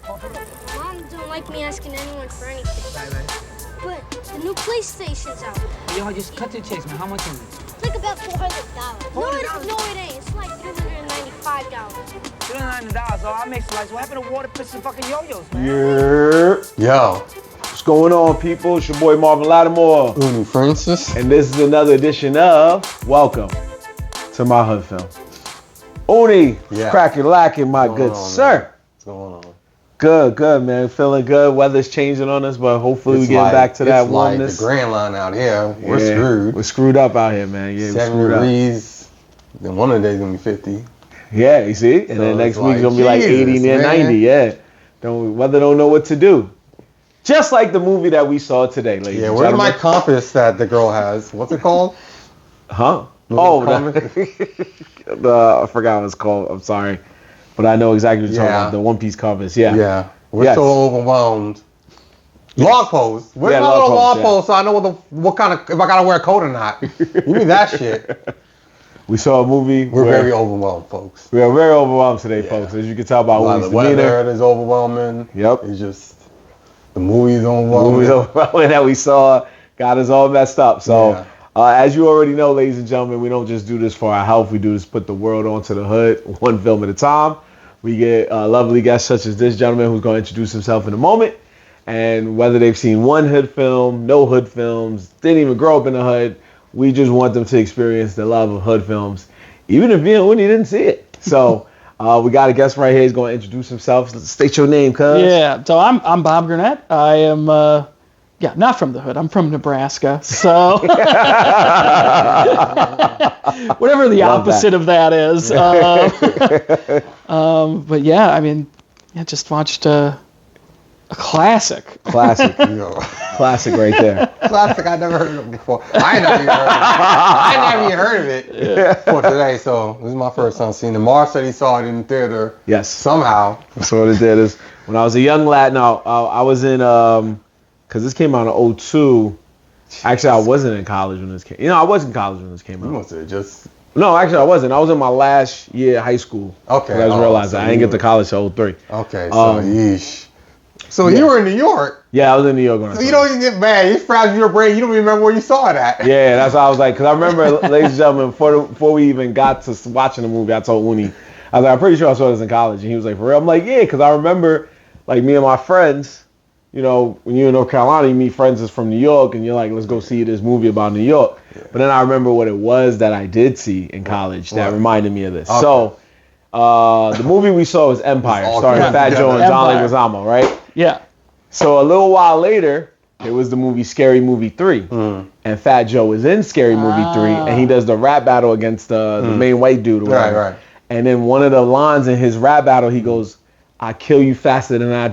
Mom don't like me asking anyone for anything. Right. But the new PlayStation's out. Yo, just cut to the chase, man. How much is it? It's like about $400. No, it ain't. It's like $395. $390, so I make slice. What happened to water piss and fucking yo-yos, man? Yo. What's going on, people? It's your boy Marvin Lattimore. Oni Francis. And this is another edition of Welcome to My Hood Film. Oni, cracking, lacking, my good sir. What's going on? Good, man. Feeling good. Weather's changing on us, but hopefully we get back to that warmness. It's like the Grand Line out here. We're screwed. We're screwed up out here, man. Yeah, 7 degrees. Then one of the days gonna be 50. Yeah, you see? And then next week's gonna be like 80 near 90. Yeah. Weather don't know what to do. Just like the movie that we saw today, ladies and where's gentlemen. my compass that the girl has? What's it called? Huh? I forgot what it's called. I'm sorry. But I know exactly what you're talking about. The One Piece compass. Yeah. We're so overwhelmed. Log post. Where's my little log post so I know what kind of, if I gotta wear a coat or not. Give me that shit. We saw a movie. We're very overwhelmed, folks. We are very overwhelmed today, folks. As you can tell by Woody's the weather is overwhelming. Yep. It's just, the movie's overwhelming. The movie's overwhelming that we saw got us all messed up. So, as you already know, ladies and gentlemen, we don't just do this for our health. We do this to put the world onto the hood, one film at a time. We get lovely guests such as this gentleman who's going to introduce himself in a moment. And whether they've seen one hood film, no hood films, didn't even grow up in the hood, we just want them to experience the love of hood films, even if you and didn't see it. So we got a guest right here. He's going to introduce himself. State your name, cuz. Yeah, so I'm Bob Gurnett. I am, not from the hood. I'm from Nebraska. So whatever the opposite of that is. But yeah, I mean, just watched a classic. Classic right there. Classic. I never heard of it before. I never even heard of it for today. So this is my first time seeing it. Marv said he saw it in the theater. Yes. Somehow. So what it did is when I was a young lad. No, I was in because this came out in 2002. Actually, I wasn't in college when this came. I was in college when this came out. You must have just. No, actually, I wasn't. I was in my last year of high school. Okay. I just realized I didn't get to college till 2003. Okay. So yeesh. So you were in New York. Yeah, I was in New York. So you don't even get mad. You frazzled your brain. You don't even remember where you saw it at. Yeah, that's why I was like, because I remember, ladies and gentlemen, before we even got to watching the movie, I told Oni, I was like, I'm pretty sure I saw this in college. And he was like, for real? I'm like, yeah, because I remember, like, me and my friends, when you're in North Carolina, you meet friends that's from New York, and you're like, let's go see this movie about New York. Yeah. But then I remember what it was that I did see in college that reminded me of this. Okay. So the movie we saw was Empire, starring Fat Joe and John Leguizamo, right? Yeah. So a little while later, it was the movie Scary Movie 3. And Fat Joe was in Scary Movie 3, and he does the rap battle against the main white dude. Or whatever. Right. And then one of the lines in his rap battle, he goes, I kill you faster than I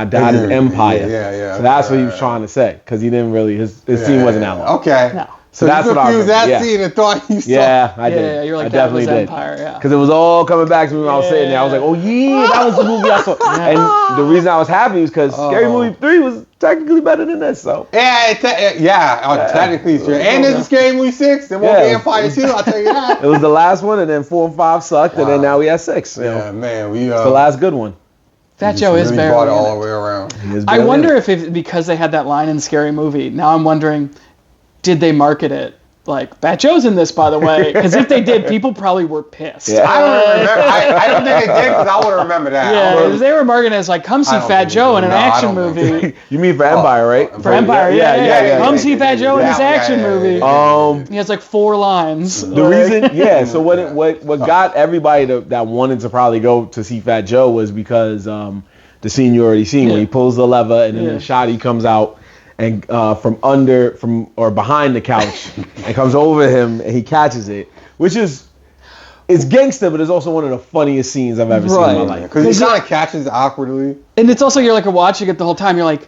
died in Empire. Yeah. So that's what he was trying to say, because he didn't really, his scene wasn't that long. Okay. No. So that's you what I confused that scene and thought you saw. Yeah, I did. Yeah, you're like, I that definitely was did. Empire, yeah. Because it was all coming back to me when I was sitting there. I was like, oh yeah, that was the movie I saw. And the reason I was happy is because Scary Movie 3 was technically better than this, so. Technically. And there's a Scary Movie 6. There won't be Empire 2, I'll tell you that. It was the last one, and then 4 and 5 sucked, and then now we have 6. Yeah, man. It's the last good one. Fat Joe is barely brought it all the way around. I wonder if because they had that line in Scary Movie, now I'm wondering, did they market it? Like, Fat Joe's in this, by the way. Because if they did, people probably were pissed. Yeah. I don't remember. I don't think they did, because I would remember that. Yeah, because they were marketing it as like, come see Fat Joe in an action movie. You mean for Empire, right? For Empire, yeah. Come see Fat Joe in this action movie. He has like 4 lines. The reason, so what got everybody that wanted to probably go to see Fat Joe was because the scene you already seen, where he pulls the lever and then the shotty comes out and from behind the couch and comes over him and he catches it, which is, it's gangster, but it's also one of the funniest scenes I've ever seen in my life. Because he kind of catches awkwardly. And it's also, you're like watching it the whole time, you're like,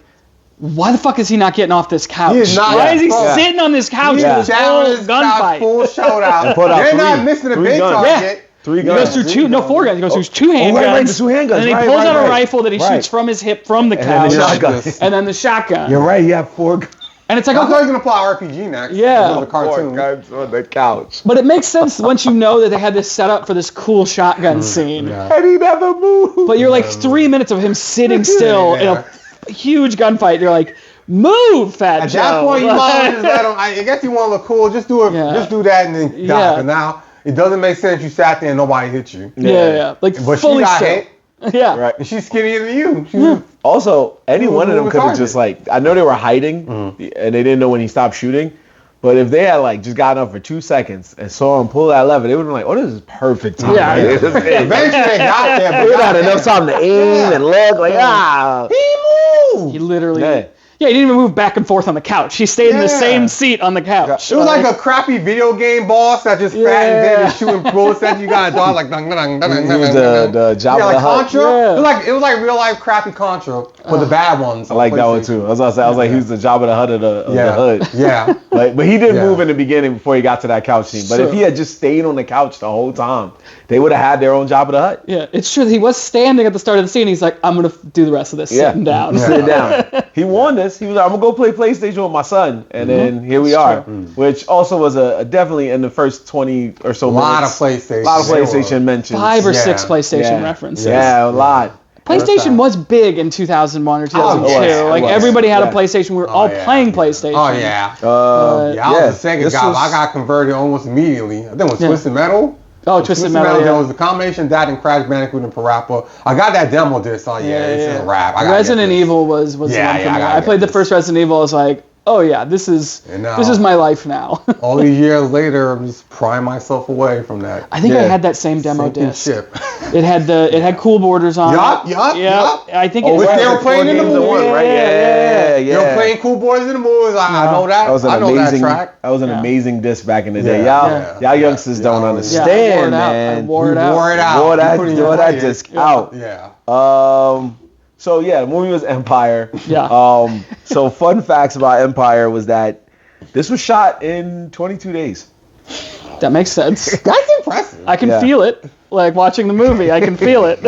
why the fuck is he not getting off this couch? Why is he sitting on this couch in this whole gunfight? Full showdown. They're not missing a big target. 3 guns. He goes through 4 guns. He goes through 2 handguns. The 2 handguns. And then he pulls out a rifle that he shoots from his hip from the couch. And then the shotgun. You're right. You have 4 guns. And it's like, I thought he was gonna play RPG next. Yeah. The cartoon. Guys on the couch. But it makes sense once you know that they had this set up for this cool shotgun scene. Yeah. And he never moved. But you're like 3 minutes of him sitting still in a huge gunfight. You're like, move, Fat Joe. At that point, you might just let him. I guess you want to look cool. Just do it. Yeah. Just do that and then die. Yeah. But now it doesn't make sense. You sat there and nobody hit you. Yeah. Like But she fully got still. hit. Yeah. Right. And she's skinnier than you. She Also, any one of them was could have target. just like, I know they were hiding and they didn't know when he stopped shooting, but if they had like just gotten up for 2 seconds and saw him pull that lever, they would have been like, oh, this is perfect time. Yeah. Eventually they got there. They would have had enough time to aim and look like, He moved. He literally. Yeah. Yeah, he didn't even move back and forth on the couch. He stayed in the Yeah. same seat on the couch. It was like a crappy video game boss that just fat and dead and shooting bullets at you. Got a dog like dun dun dun dun He was the Jabba yeah, like the Hutt. Contra. Yeah. It was like real life crappy Contra for the bad ones. I like that one too. I was like, he was the Jabba the Hutt of the hood. Yeah. Like, but he did Yeah. move in the beginning before he got to that couch scene. But if So- he had just stayed on the couch the whole time, they would have had their own Jabba the Hutt. Yeah, it's true that he was standing at the start of the scene. He's like, I'm going to do the rest of this sitting down. Yeah. Sit down. He won this. He was like, I'm gonna go play PlayStation with my son, and then here we are. Which also was a definitely in the first 20 or so A lot of minutes. PlayStation. A lot of PlayStation mentions. 5 or Yeah. 6 PlayStation Yeah. references. Yeah, a lot. PlayStation was big in 2001 or 2002. it Like was. everybody had Yeah. a PlayStation. We were all yeah. playing PlayStation. Oh yeah. Yeah, I was a Sega this guy. was- I got converted almost immediately. I think it was Yeah. Twisted Metal. Oh, Twisted Metal. There Yeah. was a combination of that and Crash Bandicoot and Parappa. I got that demo disc. Oh yeah, this is a wrap. I gotta Resident get this. Evil was the Yeah, one for yeah, I me. gotta I get played the this. first Resident Evil. I was like, oh yeah, this is And now- my life now. All these years later, I'm just prying myself away from that. I think I Yeah. had that same demo Sinking disc. ship. It had cool borders on Yup, it. yup, Yeah, yup. I think Oh, it Which was. they were playing in the games at movie. once, right? Yeah. They were playing Cool Boys in the movies. I know that. That was an I know amazing. that track. That was an Yeah. amazing disc back in the day. Yeah. Y'all, Yeah. y'all youngsters Yeah. don't Yeah. Yeah, understand, I wore it out. man. I wore it out. Wore it out. Wore that, You put it in wore your that pocket. disc out. Yeah. So yeah, the movie was Empire. Yeah. So fun facts about Empire was that this was shot in 22 days. That makes sense. That's impressive. I can Yeah. feel it. Like watching the movie, I can feel it.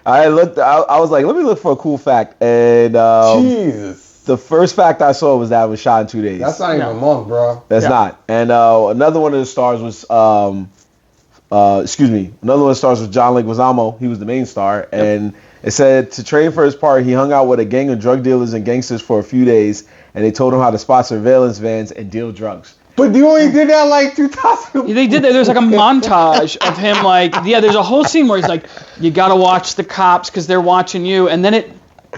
I was like, let me look for a cool fact, and Jesus. the first fact I saw was that it was shot in 2 days. That's not even No. a month, bro. That's Yeah. not. And another one of the stars was another one of the stars was John Leguizamo. He was the main star, and it said to train for his part, he hung out with a gang of drug dealers and gangsters for a few days, and they told him how to spot surveillance vans and deal drugs. But you only did that like 2000. They did that. There's like a montage of him there's a whole scene where he's like, you gotta watch the cops because they're watching you, and then it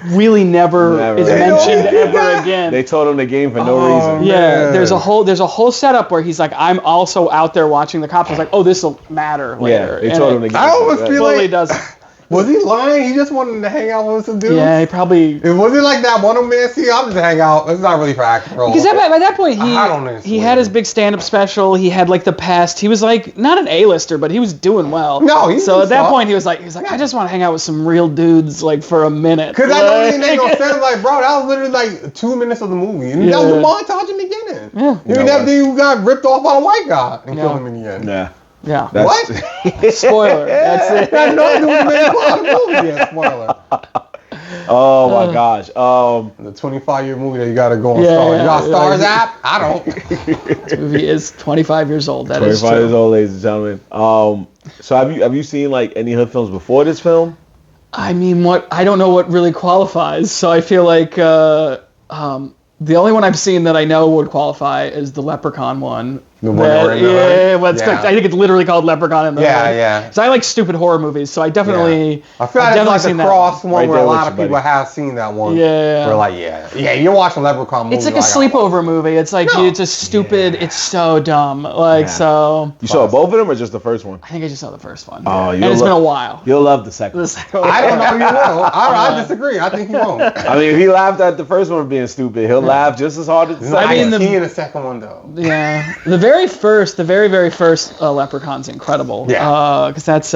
really never is Never. mentioned They ever again. They told him the game for no Oh, reason. Yeah, man. there's a whole setup where he's like, I'm also out there watching the cops. I was like, oh, this will matter later. They And told it him the game. I almost feel totally like- does. Was he lying? He just wanted to hang out with some dudes? Yeah, he probably. It was it like that one man? See, I'm just hang out. It's not really for action role. Because by that point, I don't know. he had his big stand-up special. He had like the past. He was like not an A-lister, but he was doing well. No, he So was at that soft. point, he was like, I just want to hang out with some real dudes like for a minute. Because I know it Like- made no sense. Like, bro, that was literally like 2 minutes of the movie. And that was the montage in the beginning. Yeah. You mean that dude got ripped off by a white guy and Yeah. killed him in the end. Yeah. Yeah. That's, What? Spoiler. That's it. That had nothing to do with the main plot of the movie. Yeah, spoiler. Oh my gosh. The 25-year movie that you got to go on Yeah, Stars. yeah, You got yeah. Stars app? I don't. This movie is 25 years old. That is 25 years true. old, ladies and gentlemen. So have you seen like any hood films before this film? I mean, I don't know what really qualifies. So I feel like the only one I've seen that I know would qualify is the Leprechaun one. The one that were in the hood? well, it's Yeah. I think it's literally called Leprechaun in the Yeah, Hood. yeah. So I like stupid horror movies. So I definitely. I feel I've like definitely it's like seen the that cross one Right where there a with lot you, of people buddy. have seen that one. Yeah. We're like, yeah, you're watching Leprechaun movie. It's like a sleepover movie. It's like it's a stupid. It's so dumb. Like so. You saw both of them or just the first one? I think I just saw the first one. Oh, and it's been a while. You'll love the second one. The second I don't one. know if you will. I disagree. I think you won't. I mean, if he laughed at the first one being stupid, he'll laugh just as hard at the I second mean, one. the in the second one though. Yeah, the very first Leprechaun's incredible. Yeah. Because that's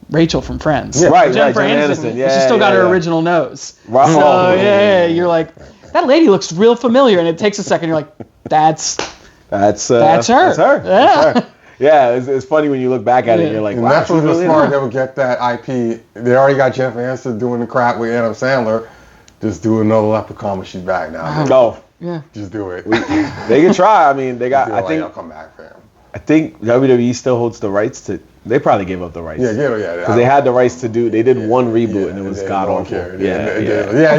Rachel from Friends. Yeah. Right, Jennifer right, Jennifer Aniston. Aniston. Yeah, She's still got yeah, her yeah. original nose. Right. So Oh. yeah, you're like, that lady looks real familiar, and it takes a second. You're like, that's That's her. That's her. That's her. Yeah. Yeah, it's funny when you look back at it and you're like, And wow, Netflix she was really smart. is. They would get that IP. They already got Jennifer Aniston doing the crap with Adam Sandler. Just do another Leprechaun when she's back now. Oh, Yeah. Just do it. They can try. I mean, they got. Feel I like think. I'll come back, fam. I think WWE still holds the rights to. They probably gave up the rights. Yeah. Because they had the rights to do. They did one reboot and it was god awful. Yeah.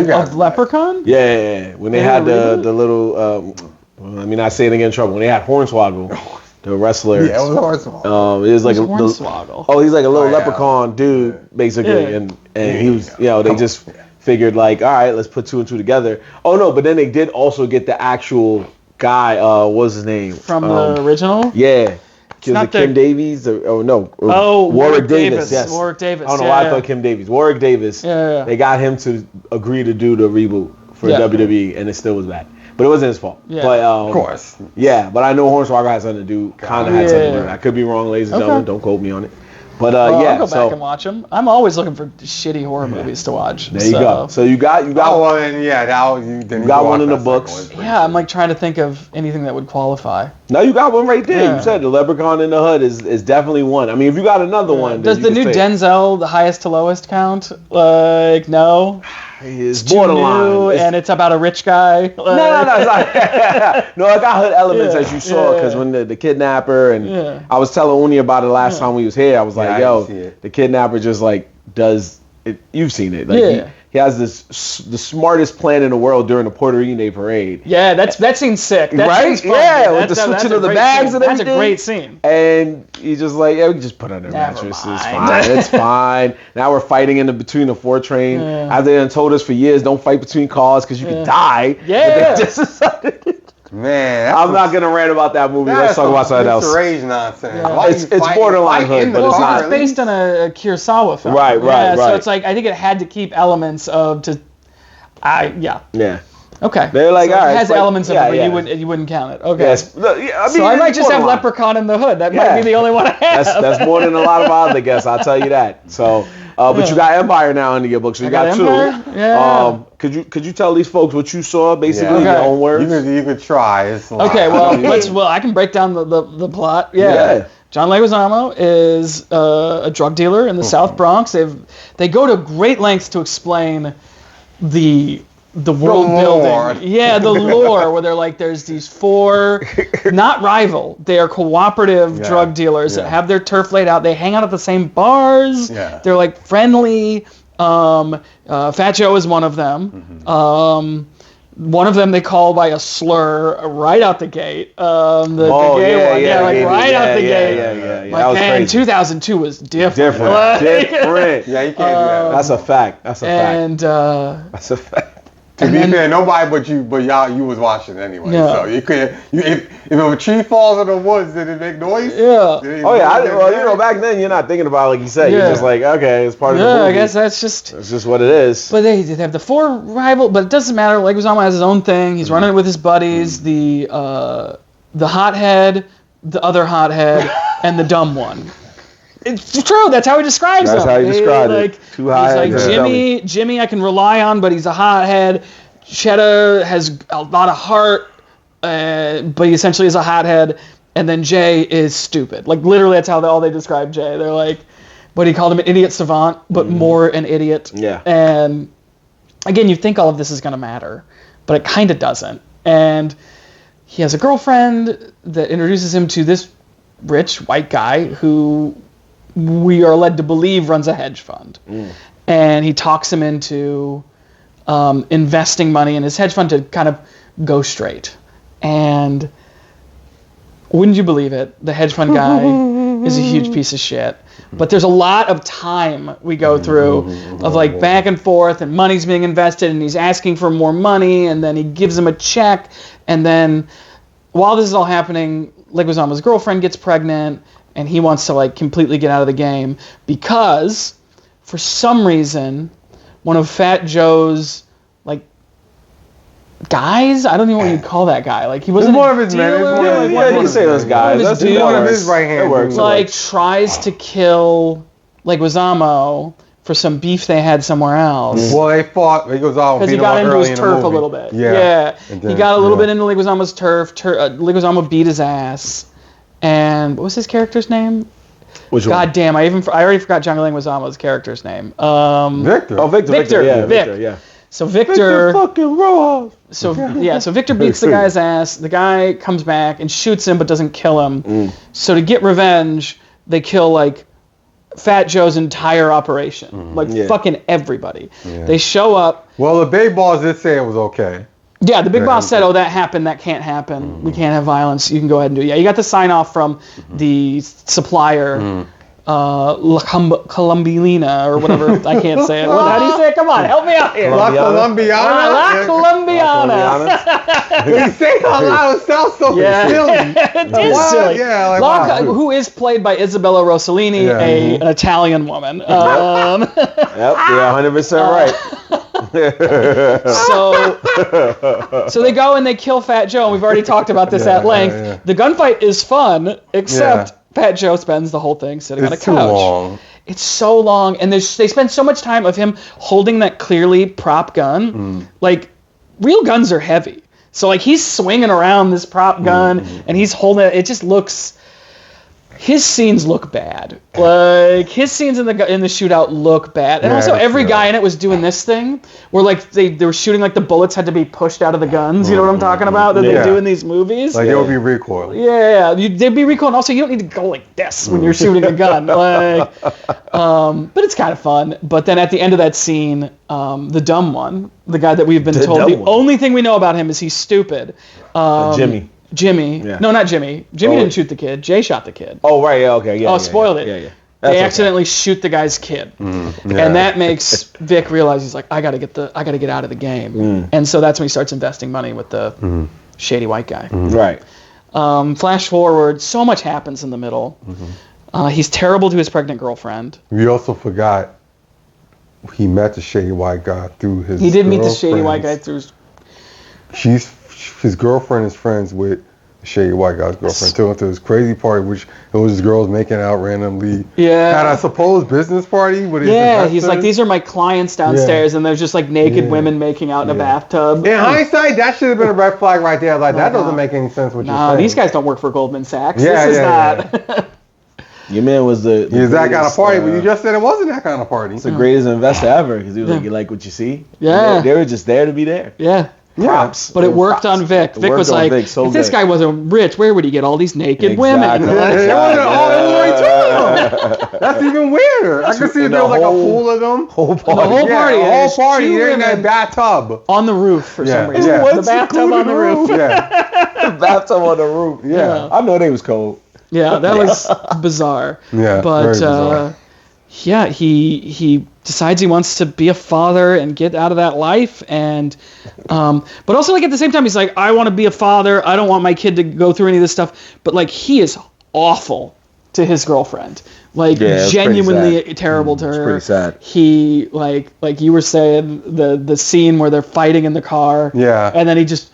You got Of Leprechaun? Yeah. When they had the little. Let me not say it and get in trouble. When they had Hornswoggle, the wrestler. Yeah, it was Hornswoggle. It was like Hornswoggle. he's like a little leprechaun dude, basically, and he was, they just figured like, all right, let's put 2 and 2 together. Oh no, but then they did also get the actual guy. What's his name? From the original? Yeah. Not Kim Davies? No. Warwick Davis. Yes. Warwick Davis. I don't know why I thought Kim Davies. Warwick Davis. Yeah. They got him to agree to do the reboot for WWE, and it still was bad. But it wasn't his fault. Yeah. But, Of course. Yeah, but I know Hornswoggle had something to do. Kind of had something to do with it. I could be wrong, ladies and gentlemen. Don't quote me on it. But I'll go back and watch them. I'm always looking for shitty horror movies to watch. There you go. So you got. You got one in the books. Yeah, I'm like trying to think of anything that would qualify. No, you got one right there. Yeah. You said the Leprechaun in the Hood is definitely one. I mean, if you got another one, does the new Denzel the highest to lowest count? Like no. It's too borderline. new, and it's about a rich guy. No, it's not. No, I got hood elements as you saw, because when the kidnapper and I was telling Oni about it last time we was here. I was like, yo, the kidnapper just like does it. You've seen it. Like he has the smartest plan in the world during the Puerto Rican Day parade. Yeah, that seene's sick. That right? Scene's fun, yeah, dude. with the switching of the bags scene. and everything. That's a great scene. And he's just like, we can just put on their mattresses. Fine. It's fine. Now we're fighting between the 4 train. After they done told us for years, don't fight between cars because you can die. Yeah. Man, I'm not gonna rant about that movie. Let's talk about something else. Rage nonsense. Yeah. It's borderline hood, but it's not. It's based on a Kurosawa film. Right. So it's like I think it had to keep elements of Yeah. Okay. They're like, so all right. It has elements of it, but yeah. you wouldn't count it. Okay. Yes. I mean, so I might just have Leprechaun in the Hood. That might be the only one I have. That's more than a lot of other guests. I'll tell you that. So, but you got Empire now into your book, so you got 2. Empire? Yeah. Could you tell these folks what you saw, basically, in your own words? You could try. It's a lot. Okay. Well, I can break down the plot. Yeah. John Leguizamo is a drug dealer in the South Bronx. They go to great lengths to explain the world building. Yeah, the lore where they're like, there's these 4, not rival, they are cooperative drug dealers that have their turf laid out. They hang out at the same bars. Yeah. They're like friendly. Fat Joe is one of them. One of them they call by a slur right out the gate. The gay one, right out the gate. Yeah. Like, man, 2002 was different. Different. Yeah, you can't do that. That's a fact. That's a fact. To be fair, nobody but you was watching anyway. Yeah. So you could, if a tree falls in the woods, did it make noise? Yeah. Back then you're not thinking about it, like you said. You're just like, okay, it's part of the movie. I guess that's just what it is. But they have the 4 rival, but it doesn't matter. Leguizamo has his own thing. He's running it with his buddies. The hothead, the other hothead, and the dumb one. It's true. That's how he describes them. That's how he described it. He's like, Jimmy, I can rely on, but he's a hothead. Cheddar has a lot of heart, but he essentially is a hothead. And then Jay is stupid. Like, literally, that's how all they describe Jay. They're like, what he called him, an idiot savant, but more an idiot. Yeah. And again, you think all of this is going to matter, but it kind of doesn't. And he has a girlfriend that introduces him to this rich white guy who we are led to believe runs a hedge fund. And he talks him into investing money in his hedge fund to kind of go straight. And wouldn't you believe it, the hedge fund guy is a huge piece of shit. But there's a lot of time we go through of like back and forth, and money's being invested, and he's asking for more money, and then he gives him a check, and then while this is all happening, Leguizamo's girlfriend gets pregnant, and he wants to like completely get out of the game because for some reason one of Fat Joe's like guys, I don't even know what you'd call that guy. Like he wasn't more of his men. You can say those guys. That's one of his right hand. Like tries to kill Leguizamo for some beef they had somewhere else. Well, they fought. Because he got into his turf a little bit. Yeah. Then, he got a little bit into Leguizamo's turf. Leguizamo beat his ass. And what was his character's name? Which one? God damn, I already forgot John Leguizamo's character's name. Victor. Oh, Victor. Victor. Yeah. So Victor fucking Rojas. So Victor beats the guy's ass. The guy comes back and shoots him, but doesn't kill him. So to get revenge, they kill like Fat Joe's entire operation, fucking everybody. Yeah. They show up. Well, the big boss did say it was okay. Yeah, the big boss said, "Oh, that happened. That can't happen. We can't have violence. You can go ahead and do it." Yeah, you got the sign off from the supplier. La Colombiana or whatever. I can't say it. How do you say it? Come on, help me out here. La Colombiana. La Colombiana. When you say it out loud, it sounds so silly. It is silly. Yeah, like, wow. Who is played by Isabella Rossellini, an Italian woman. Yep, yeah, 100% right. So they go and they kill Fat Joe, and we've already talked about this at length. Yeah. The gunfight is fun, except Fat Joe spends the whole thing sitting on a couch. It's too long. It's so long, and they spend so much time of him holding that clearly prop gun. Like, real guns are heavy. So, like, he's swinging around this prop gun, and he's holding it. It just looks... His scenes look bad. Like, his scenes in the shootout look bad. And also, every guy in it was doing this thing, where, like, they were shooting, like, the bullets had to be pushed out of the guns. You know what I'm talking about? That they do in these movies. Like, it would be recoil. Yeah. They'd be recoil. And also, you don't need to go like this when you're shooting a gun. Like, but it's kind of fun. But then at the end of that scene, the dumb one, the guy that we've been told, the only thing we know about him is he's stupid. Jimmy. Yeah. No, not Jimmy. Jimmy didn't shoot the kid. Jay shot the kid. Oh, right. Yeah, okay. Yeah. Spoiled it. Yeah. They accidentally shoot the guy's kid. And that makes Vic realize he's like, I got to get out of the game. And so that's when he starts investing money with the shady white guy. Right. Flash forward, so much happens in the middle. He's terrible to his pregnant girlfriend. We also forgot he met the shady white guy through his He did meet the shady white guy through his girlfriend is friends with the shady white guy's girlfriend too. Went to this crazy party, which it was girls making out randomly. Yeah. At a supposed business party with his investors. He's like, these are my clients downstairs, and there's just like naked women making out in a bathtub. In hindsight, that should have been a red flag right there. Like, that doesn't make any sense what you're saying. These guys don't work for Goldman Sachs. This is not. Your man was the he was that kind of party, but you just said it wasn't that kind of party. It's the greatest investor ever, because he was like, you like what you see? Yeah. They were just there to be there. Yeah. Props. But it worked on Vic. Vic was like, if this guy wasn't rich, where would he get all these naked women? That's even weirder. I could see if there was like a pool of them. The whole party. The whole party. You're in that bathtub. On the roof for some reason. The bathtub on the roof. The bathtub on the roof. Yeah. I know they was cold. Yeah, that was bizarre. Yeah, but very bizarre. He decides he wants to be a father and get out of that life, and but also, like, at the same time, he's like, I want to be a father. I don't want my kid to go through any of this stuff. But like, he is awful to his girlfriend. Like, genuinely terrible to her. It's pretty sad. He like you were saying, the scene where they're fighting in the car. Yeah. And then he just.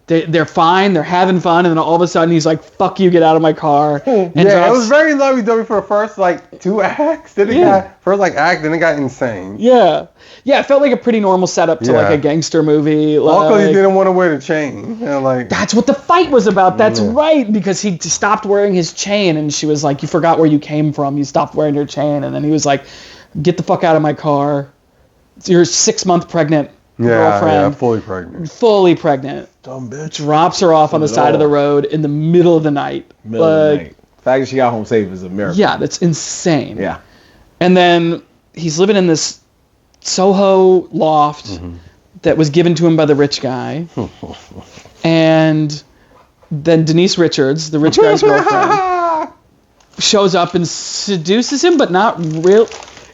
They're fine, they're having fun, and then all of a sudden he's like, fuck you, get out of my car. And it was very lovey-dovey for the first, like, 2 acts. Then it got, first, like, act, then it got insane. Yeah. Yeah, it felt like a pretty normal setup to, like, a gangster movie. All because he didn't want to wear the chain. That's what the fight was about. That's right, because he stopped wearing his chain, and she was like, you forgot where you came from. You stopped wearing your chain. And then he was like, get the fuck out of my car. You're 6-month pregnant. Girlfriend. Yeah, fully pregnant. Dumb bitch. Drops her off on the side of the road in the middle of the night. Middle of the night. The fact that she got home safe is a miracle. Yeah, that's insane. Yeah. And then he's living in this Soho loft that was given to him by the rich guy. And then Denise Richards, the rich guy's girlfriend, shows up and seduces him, but not real.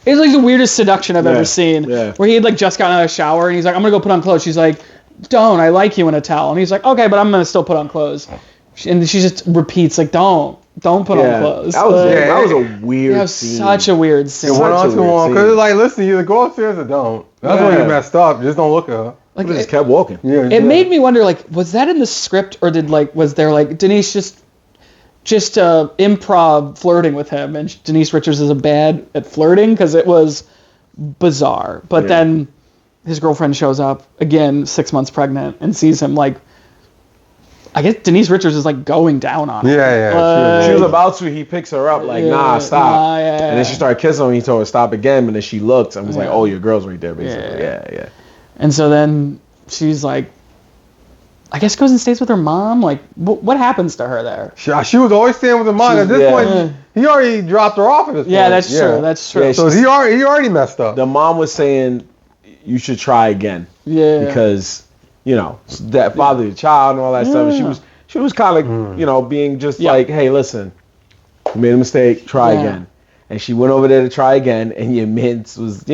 It's like the weirdest seduction I've ever seen. Yeah. Where he had like just gotten out of the shower and he's like, I'm gonna go put on clothes. She's like, don't, I like you in a towel. And he's like, okay, but I'm gonna still put on clothes. And she just repeats like, don't put on clothes. That was a weird scene. Such a weird scene. It went on too long. Because it's like, listen, either go upstairs or don't. That's when you messed up. Just don't look at her. Like, just kept walking. Yeah, it made me wonder, like, was that in the script, or was there like Denise just improv flirting with him, and Denise Richards is bad at flirting, because it was bizarre. But then his girlfriend shows up again, 6 months pregnant, and sees him like. I guess Denise Richards is like going down on him. Yeah. She was about to. He picks her up like, nah, stop. And then she started kissing him. And he told her stop again. And then she looked and was like, oh, your girl's right there, basically. Yeah. And so then she's like, I guess goes and stays with her mom. Like, what happens to her there? She was always staying with her mom. At this point, he already dropped her off at this point. Yeah, that's true. That's true. Yeah, so he already messed up. The mom was saying, you should try again. Yeah. Because, that father the child and all that stuff. And she was kind of, being just like, hey, listen, you made a mistake, try again. And she went over there to try again, and your mints was,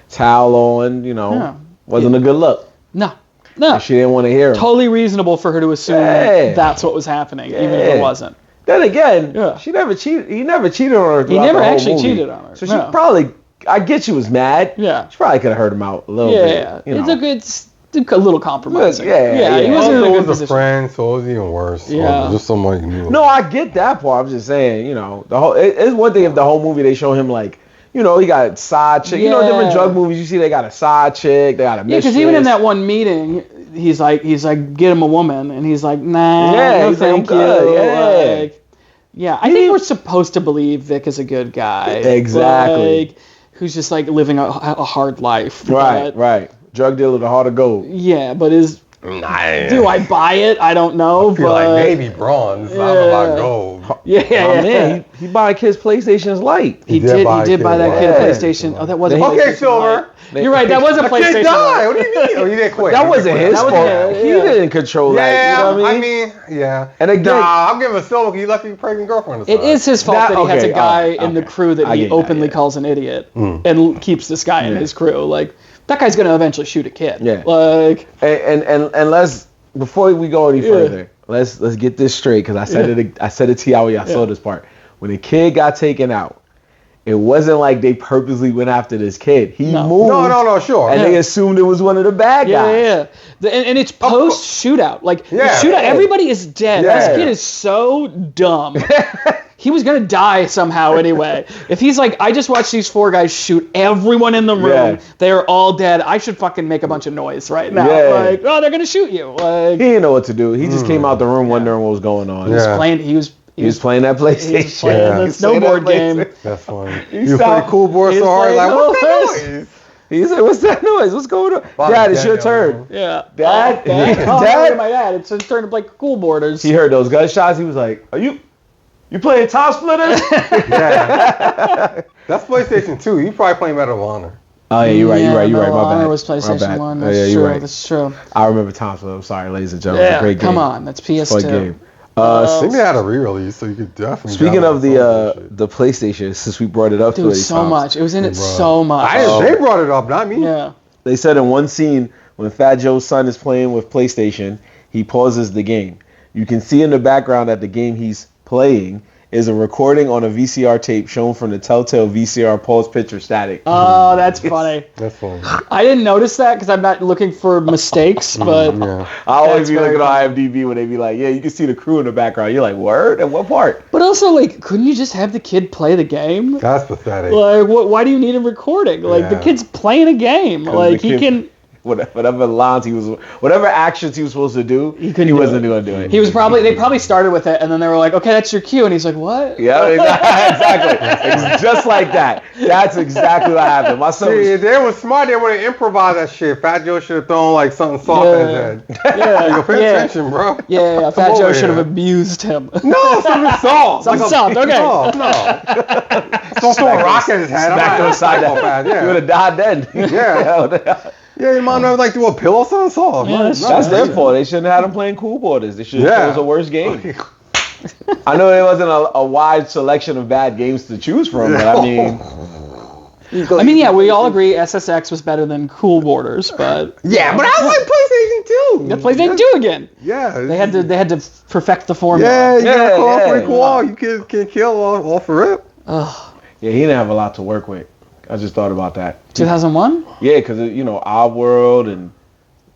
towel on, wasn't a good look. No. And she didn't want to hear him. Totally reasonable for her to assume that's what was happening, even if it wasn't. Then again, she never cheated. He never cheated on her. He never actually cheated on her. So she probably, I get she was mad. Yeah. She probably could have heard him out a little bit. It's a little compromising. Yeah. He wasn't in a good was a friend, so it was even worse. Yeah. Just somebody you knew. No, I get that part. I'm just saying, the whole. It's one thing if the whole movie they show him like, he got a side chick. Different drug movies you see, they got a side chick, they got a mistress. Yeah, because even in that one meeting, he's like, get him a woman, and he's like, nah, no thank you. I think we're supposed to believe Vic is a good guy. Exactly. Who's just like living a hard life. Right. Drug dealer, the heart of gold. Yeah, but do I buy it? I don't know. I feel like maybe bronze. I don't know about gold. Man, he bought kids PlayStations Lite. He did buy that kid a PlayStation. Oh, that wasn't okay, Silver. You're right. That was a PlayStation. Kid died. What do you mean? Oh, he didn't quit. That wasn't his fault. He didn't control that. You know what I mean? And again, I'm giving Silver. He left his pregnant girlfriend aside. It is his fault that he has a guy in the crew that he openly calls an idiot and keeps this guy in his crew. Like, that guy's gonna eventually shoot a kid. Yeah. Like, and let's, before we go any further, let's get this straight, because I said it to y'all when y'all saw this part. When the kid got taken out, it wasn't like they purposely went after this kid. He moved. No, sure. And they assumed it was one of the bad guys. Yeah. And it's post shootout. Like, the shootout, everybody is dead. Yeah. This kid is so dumb. He was going to die somehow anyway. If he's like, I just watched these 4 guys shoot everyone in the room. Yeah. They are all dead. I should fucking make a bunch of noise right now. Yeah. Like, oh, they're going to shoot you. Like, he didn't know what to do. He just came out the room wondering what was going on. He was playing that PlayStation. He was playing the snowboard game. That's funny. You play cool board so hard, like, what's that noise? He said, what's that noise? What's going on? Dad, it's your turn. Yeah. Dad? Dad? My dad. It's his turn to play cool boarders. He heard those gunshots. He was like, you playing Top Splitters? Yeah. That's PlayStation 2. You probably playing Medal of Honor. Oh, yeah, you're right. My bad. Honor was PlayStation 1. That's true. Right. That's true. I remember Top Splitters. I'm sorry, ladies and gentlemen. Yeah, great game. Come on. That's PS2. Fun game. Maybe they had a re-release, so you could definitely. Speaking of the PlayStation, since we brought it up, dude, so much. It was in it so much. They brought it up, not me. Yeah. They said in one scene when Fat Joe's son is playing with PlayStation, he pauses the game. You can see in the background that the game he's playing is a recording on a VCR tape shown from the Telltale VCR pause picture static. Oh, that's funny. That's funny. I didn't notice that because I'm not looking for mistakes, but I always be looking on IMDb when they be like, yeah, you can see the crew in the background. You're like, word? At what part? But also, like, couldn't you just have the kid play the game? That's pathetic. Like, why do you need a recording? Like, the kid's playing a game. Like, he can... Whatever lines whatever actions he was supposed to do, he wasn't going to do it. They probably started with it, and then they were like, okay, that's your cue, and he's like, what? Yeah, exactly. It's just like that. That's exactly what happened. My son they were smart. They would have improvised that shit. Fat Joe should have thrown like something soft at his head. Yeah, pay attention, bro. Yeah, Fat Joe should have abused him. No, something soft. Something soft. Okay. No. Don't throw a rock at his head. Smack him upside down. You would have died then. Yeah. Yeah, your mom never like threw a pillow, something soft. Yeah, that's their fault. They shouldn't have had him playing cool borders. They should have chose a worse game. I know there wasn't a wide selection of bad games to choose from, but I mean... we all agree SSX was better than Cool Borders, but... Yeah, but I like PlayStation 2. Yeah, PlayStation 2 again. Yeah. They had to perfect the formula. Yeah, you gotta call for it cool. You can kill all for it. Ugh. Yeah, he didn't have a lot to work with. I just thought about that. 2001? Yeah, because, Oddworld and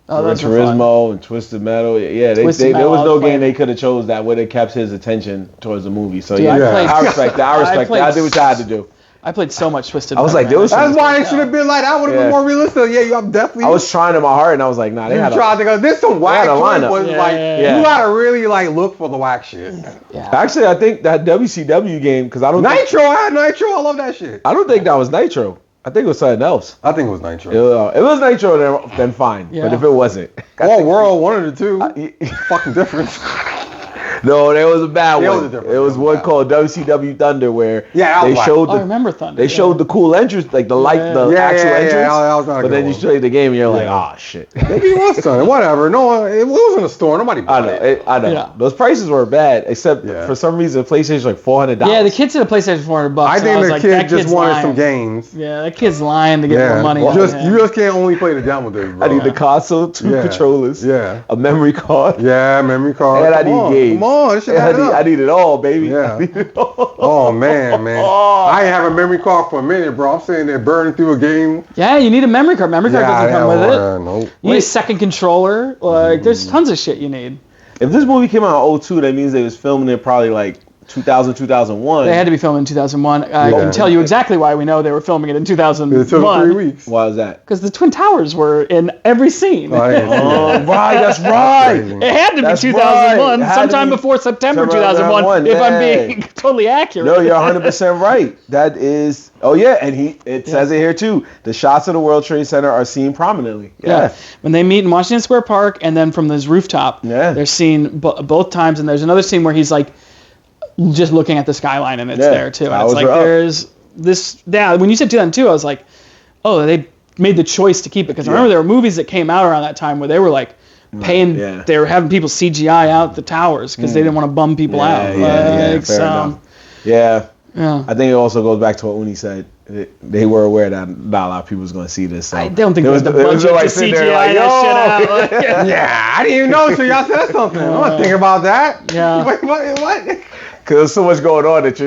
Gran Turismo and Twisted Metal. Yeah, there was no game they could have chose that would have kept his attention towards the movie. So, I respect that. I did what I had to do. I played so much Twisted Metal. I was like, that's why it should have been like that. Would have been more realistic. Yeah, I'm definitely. I was trying in my heart, and I was like, nah, they had tried to go. This some whack shit. You gotta really look for the whack shit. Yeah. Actually, I think that WCW game, because I don't. Nitro, I had Nitro. I love that shit. I don't think that was Nitro. I think it was something else. I think it was Nitro. It was Nitro, then fine. Yeah. But if it wasn't, or World, one of the two. Fucking difference. No, there was a bad one. It was one bad. called WCW Thunder where Yeah, they showed I remember Thunder. They showed the cool entrance, like the actual entrance. That was not a but then good you one. show you the game and you're like, oh shit. Maybe it was something. Whatever. No, it was in a store. Nobody bought it. I know. Yeah. Those prices were bad, except for some reason PlayStation's like $400. Yeah, the kid said a PlayStation $400. I think the kid just wanted some games. Yeah, that kid's lying to get more money. You just can't only play the demo disc, bro. I need the console, 2 controllers, a memory card. Yeah, memory card. And I need games. Come on, this shit I need it all, baby. Yeah. Oh man. I ain't have a memory card for a minute, bro. I'm sitting there burning through a game. Yeah, you need a memory card. Memory card doesn't come with it. Nope. You need a second controller. Like, there's tons of shit you need. If this movie came out in 2002, that means they was filming it probably like 2000, 2001. They had to be filmed in 2001. I can tell you exactly why we know they were filming it in 2001. It took 3 weeks. Why was that? Because the Twin Towers were in every scene. Oh, Right, that's right. It had to be 2001, sometime before September 2001, if I'm being totally accurate. No, you're 100% right. That is, and it says it here too. The shots of the World Trade Center are seen prominently. Yeah. When they meet in Washington Square Park and then from this rooftop, they're seen both times. And there's another scene where he's like, just looking at the skyline and it's there too. And it's like there's this, when you said 2002, I was like, oh, they made the choice to keep it. Because I remember there were movies that came out around that time where they were like paying, they were having people CGI out the towers because they didn't want to bum people out. Fair enough. Yeah. I think it also goes back to what Oni said. They were aware that not a lot of people was going to see this. So. I don't think there was the budget to CGI that shit out. Yeah, I didn't even know until y'all said something. I'm not thinking about that. Yeah. Wait, what? Because there's so much going on that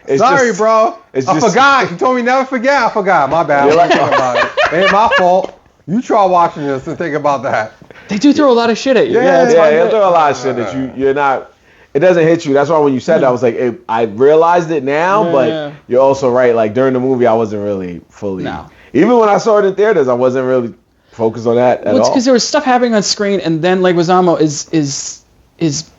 it's sorry, bro. I forgot. You told me never forget. I forgot. My bad. I'm thinking about it. Ain't my fault. You try watching this and think about that. They do throw a lot of shit at you. They throw a lot of shit that you're not. It doesn't hit you. That's why when you said that, I was like, I realized it now, but you're also right. Like during the movie, I wasn't really fully. No. Even when I saw it in theaters, I wasn't really focused on that at all. It's because there was stuff happening on screen, and then Leguizamo is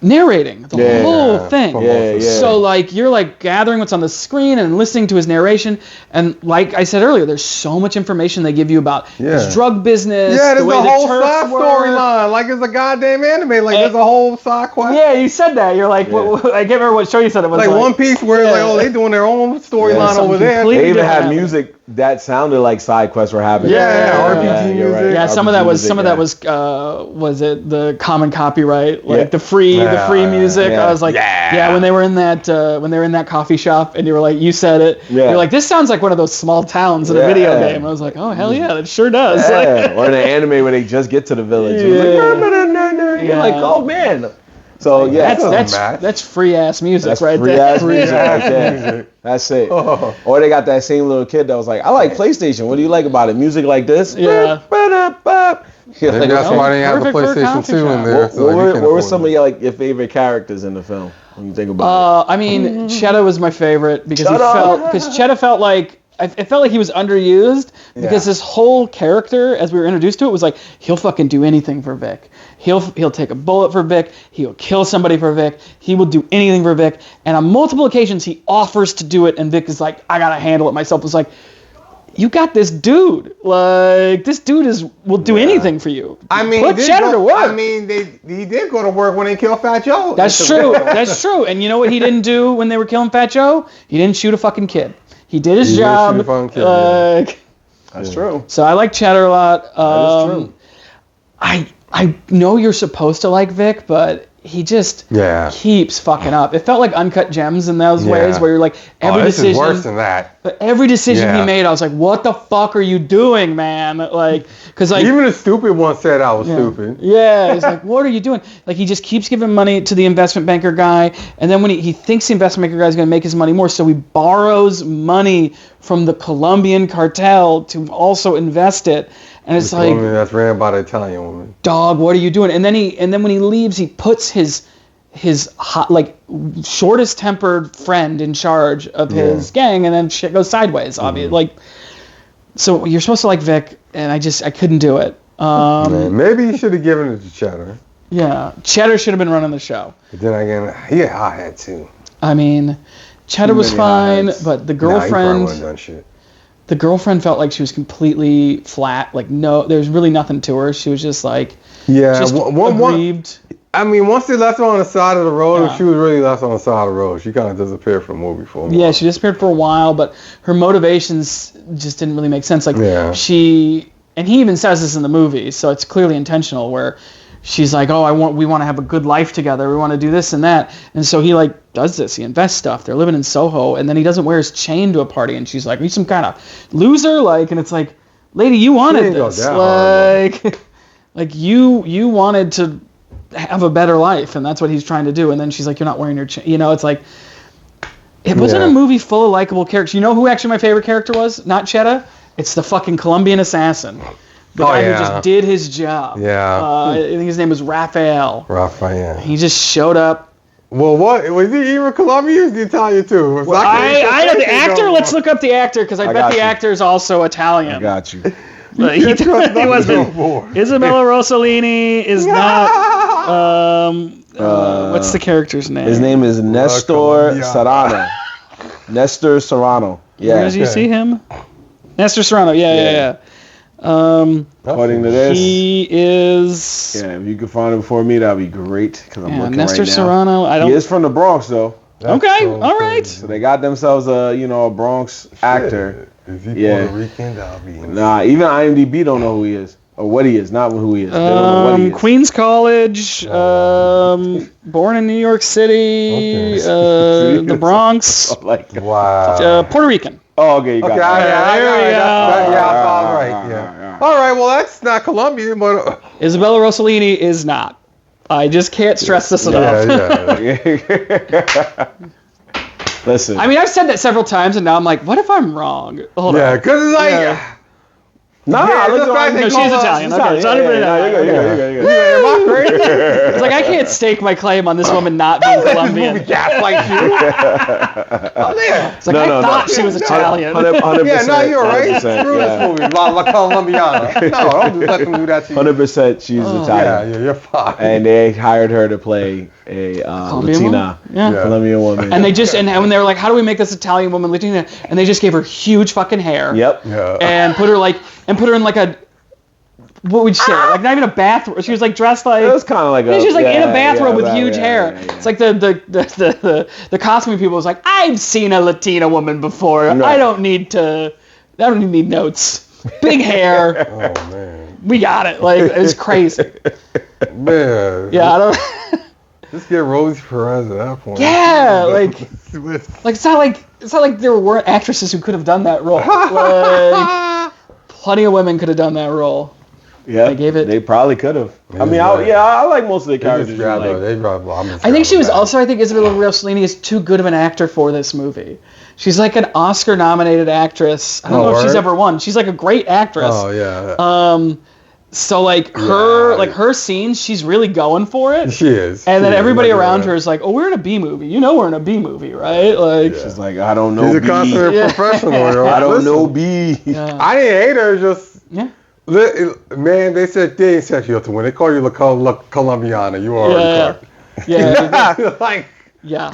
narrating the whole thing. So like you're like gathering what's on the screen and listening to his narration, and like I said earlier, there's so much information they give you about his drug business. Yeah, there's the way a whole Turks side storyline. Like it's a goddamn anime. Like there's a whole side quest. Yeah, you said that. You're like, I can't remember what show you said it was. Like One Piece, where like, oh, they doing their own storyline over there. They even had music that sounded like side quests were happening. RPG music. Right. Yeah, some of that was it the common copyright, like the free music. I was like, when they were in that coffee shop, and you were like, you said it. You're like, this sounds like one of those small towns in a video game. I was like, oh hell yeah, that sure does. Or in an anime where they just get to the village. You're like, oh man. So that's free ass music right there. Ass music right there. That's it. Or they got that same little kid that was like, I like PlayStation. What do you like about it? Music like this? Yeah. Maybe that's why they have the PlayStation 2 in there. What were some of your favorite characters in the film when you think about it? I mean, Cheetah was my favorite because Cheetah felt like it felt like he was underused because this whole character, as we were introduced to it, was like he'll fucking do anything for Vic. He'll take a bullet for Vic. He'll kill somebody for Vic. He will do anything for Vic. And on multiple occasions, he offers to do it, and Vic is like, I gotta handle it myself. It's like, you got this dude. Like this dude will do anything for you. I mean, put Cheddar to work. I mean, he did go to work when they killed Fat Joe. That's true. That's true. And you know what he didn't do when they were killing Fat Joe? He didn't shoot a fucking kid. He did his job. That's true. So I like Cheddar a lot. That is true. I know you're supposed to like Vic, but he just keeps fucking up. It felt like Uncut Gems in those ways where you're like, every decision. This is worse than that. But every decision he made, I was like, what the fuck are you doing, man? Like, because like. Even the stupid one said I was stupid. Yeah, he's like, what are you doing? Like, he just keeps giving money to the investment banker guy, and then when he thinks the investment banker guy is going to make his money more, so he borrows money from the Colombian cartel to also invest it. And it's like that's ran by the Italian woman. Dog, what are you doing? And then when he leaves, he puts his hot, like shortest tempered friend in charge of his gang, and then shit goes sideways. Obviously, like so you're supposed to like Vic, and I couldn't do it. Maybe you should have given it to Cheddar. Yeah, Cheddar should have been running the show. But then again, I had to. I mean, Cheddar was fine, but the girlfriend. He probably wouldn't have done shit. the girlfriend felt like she was completely flat. Like, no, there's really nothing to her. She was just like, aggrieved. I mean, once they left her on the side of the road, Yeah. she was really left on the side of the road. She kind of disappeared from the movie for a while. Yeah, she disappeared for a while, but her motivations just didn't really make sense. Like, and he even says this in the movie, so it's clearly intentional, where she's like, we want to have a good life together. We want to do this and that. And so he like does this. He invests stuff. They're living in Soho, and then he doesn't wear his chain to a party. And she's like, "Are you some kind of loser?" Like, and it's like, lady, you wanted this. Like you wanted to have a better life, and that's what he's trying to do. And then she's like, "You're not wearing your chain." You know, it's like, it wasn't a movie full of likable characters. You know who actually my favorite character was? Not Cheetah. It's the fucking Colombian assassin. The guy who just did his job. Yeah. I think his name was Raphael. Raphael. He just showed up. Well, what? Was he even Colombian or was he Italian too? Well, I know the actor. Let's look up the actor, because I bet the actor is also Italian. I got you. He wasn't. Isabella Rossellini is not. What's the character's name? His name is Nestor Serrano. Nestor Serrano. Yeah. Where does you see him? Nestor Serrano. Yeah. According to this, he is. Yeah, if you could find him before me, that'd be great. Because I'm looking Nestor right now. Serrano. He is from the Bronx, though. Okay, all right. So they got themselves a Bronx actor. Is he Puerto Rican? That'll be insane. Nah, even IMDb don't know who he is or what he is. Not who he is. They don't know what he is. Queens College. Born in New York City. The Bronx. Wow. Puerto Rican. Oh, okay, you got it. There we go. All right, well, that's not Colombian, but... Isabella Rossellini is not. I just can't stress this enough. Listen. I mean, I've said that several times, and now I'm like, what if I'm wrong? Hold on. because it's like... No, she's Italian. Okay, so Am I crazy? it's like I can't stake my claim on this woman not being Colombian. Gaslight you. It's like I thought she was Italian. 100%, Yeah, no, you're right. 100%, Screw this movie. La Colombiana. No, don't let them do that to you. 100% she's Italian. Yeah, you're fine. And they hired her to play a Latina Colombian woman. And they just and when they were like, how do we make this Italian woman Latina? And they just gave her huge fucking hair. Yep. Yeah. And put her in like a, what would you say? Like not even a bathrobe. She was like dressed like. It was kind of like she was like in a bathrobe with huge hair. Yeah. It's like the costuming people was like, I've seen a Latina woman before. Right. I don't need notes. Big hair. Oh, man. We got it. Like it's crazy. Man. Yeah, I don't. Just get Rosie Perez at that point. Yeah, like it's not like there weren't actresses who could have done that role. Like plenty of women could have done that role. Yeah, they probably could have. I mean, I like most of the characters. I think she was also. I think Isabella Rossellini is too good of an actor for this movie. She's like an Oscar-nominated actress. I don't know if she's ever won. She's like a great actress. Oh yeah. So like her scenes, she's really going for it. She is. And then everybody around her is like, "Oh, we're in a B movie. You know, we're in a B movie, right?" Like she's like, "I don't know." She's a consummate professional. I don't know B. Yeah. I didn't hate her. Just man, they said they ain't set you up to win. They call you La Colombiana. You already caught. Yeah. Like. Yeah.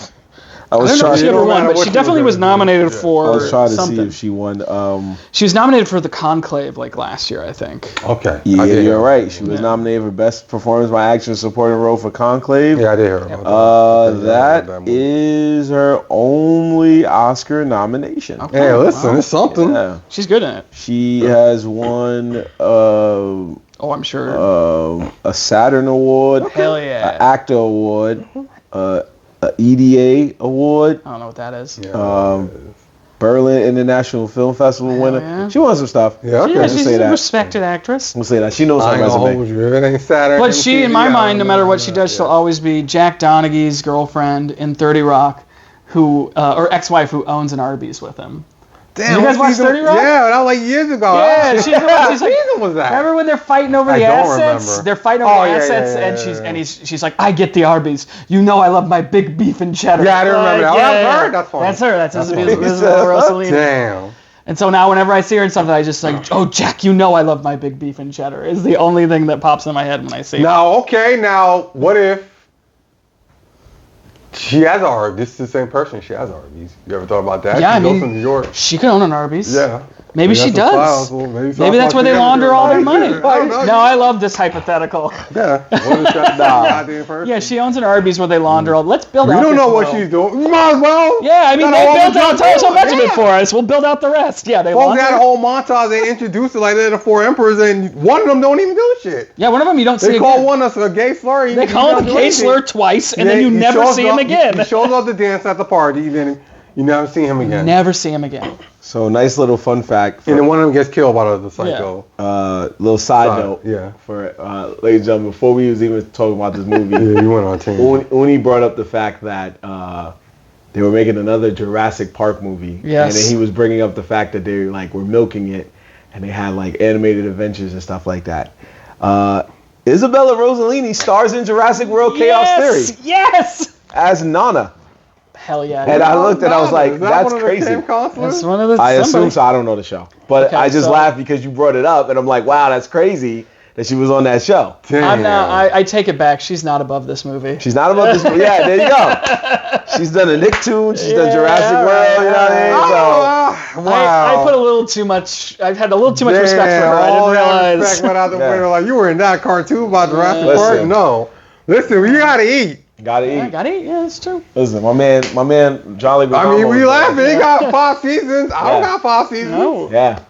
I don't know if she ever won, but she definitely was nominated for I was trying to something. see if she won. She was nominated for the Conclave like last year, I think. Okay. Yeah, you're right. She was nominated for Best Performance by Action Supporting Role for Conclave. Yeah, I did hear about that. That is her only Oscar nomination. Okay. Hey, listen, it's something. Yeah. She's good in it. She has won I'm sure. A Saturn Award, Hell yeah. an Actor Award, an EDA Award. I don't know what that is. Yeah. Berlin International Film Festival winner. Yeah. She won some stuff. Yeah, okay. Yeah, Let's she's say a that. respected actress. We'll say that. She knows I her ain't gonna resume. hold you. It ain't Saturn. But she, in my mind, no matter what she does, she'll always be Jack Donaghy's girlfriend in 30 Rock, or ex-wife who owns an Arby's with him. Damn, you guys watch 30 Rock? Yeah, that was like years ago. Yeah, she's the one. She's like, what season was that? Remember when they're fighting over the assets? They're fighting over the assets, and she's like, I get the Arby's. You know I love my big beef and cheddar. Yeah, I didn't remember that. Yeah, That's funny. That's her. That's Isabella Rossellini. Damn. And so now whenever I see her in something, I just like, oh, Jack, you know I love my big beef and cheddar. Is the only thing that pops in my head when I see her. Now, what if she has Arby's? This is the same person. She has Arby's. You ever thought about that? Yeah, She goes to New York. She could own an Arby's. Yeah. Maybe she does. Maybe that's where they launder all their money. No, I love this hypothetical. Yeah. Yeah, she owns an Arby's where they launder all. Let's build out. We don't know world. what she's doing. You might as well. Yeah, I mean, they built out. Tell us how much of it for us. We'll build out the rest. Yeah, they launder. They had a whole montage. They introduced it like they're the 4 emperors, and one of them don't even do shit. Yeah, one of them you don't see. They call one a gay slur. They call him a gay slur twice, and then you never see him again. He shows up to dance at the party, then you never see him again. Never see him again. So nice little fun fact. And then one of them gets killed by the psycho. Little side note. Yeah. For ladies and gentlemen, before we was even talking about this movie, you went on a tangent. Uni brought up the fact that they were making another Jurassic Park movie. Yes. And then he was bringing up the fact that they were milking it, and they had animated adventures and stuff like that. Isabella Rossellini stars in Jurassic World Chaos Theory. Yes. As Nana. Hell yeah. And I looked and I was like, that's crazy. That's one of the. I assume so. I don't know the show, but I just laughed because you brought it up, and I'm like, wow, that's crazy that she was on that show. I take it back. She's not above this movie. She's not above this movie. Yeah, there you go. She's done a Nicktoons. She's done Jurassic World. You know what I mean? So, I put a little too much. I've had a little too much respect for her. I didn't realize. Respect went out the window. Like, you were in that cartoon about Jurassic Park? No. Listen, you gotta eat. Gotta eat. Yeah, that's true. Listen, my man, John Leguizamo. I mean, we laughing. He got 5 seasons. I don't got 5 seasons. No. Yeah.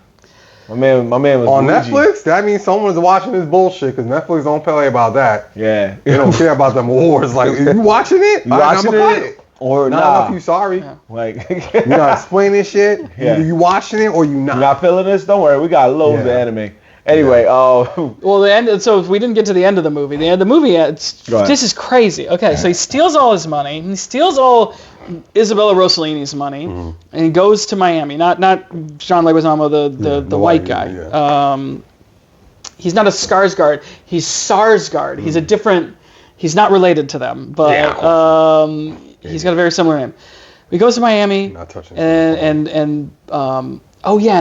My man was on Luigi. Netflix. That means someone's watching this bullshit because Netflix don't play about that. Yeah. They don't care about them awards. Like, you watching it? You watching it? Or not enough, you sorry. Yeah. Like, you not explaining shit. Yeah. You watching it or you not? You not feeling this? Don't worry, we got loads of anime. Anyway, well, the end. So if we didn't get to the end of the movie, this is crazy. Okay, so he steals all his money. He steals all Isabella Rossellini's money, and he goes to Miami. Not John Leguizamo, the white guy. Yeah. He's not a Skarsgård. He's Sarsgaard. He's a different. He's not related to them, but he's got a very similar name. He goes to Miami, not touching and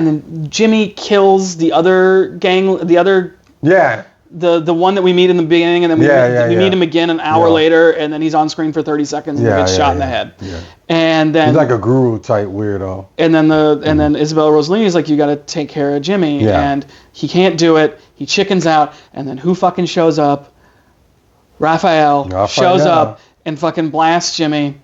then Jimmy kills the other gang, the one that we meet in the beginning, and then we meet him again an hour later, and then he's on screen for 30 seconds and gets shot in the head. Yeah. And then he's like a guru type weirdo. And then then Isabella Rossellini is like, you got to take care of Jimmy, and he can't do it. He chickens out, and then who fucking shows up? Raphael shows up and fucking blasts Jimmy,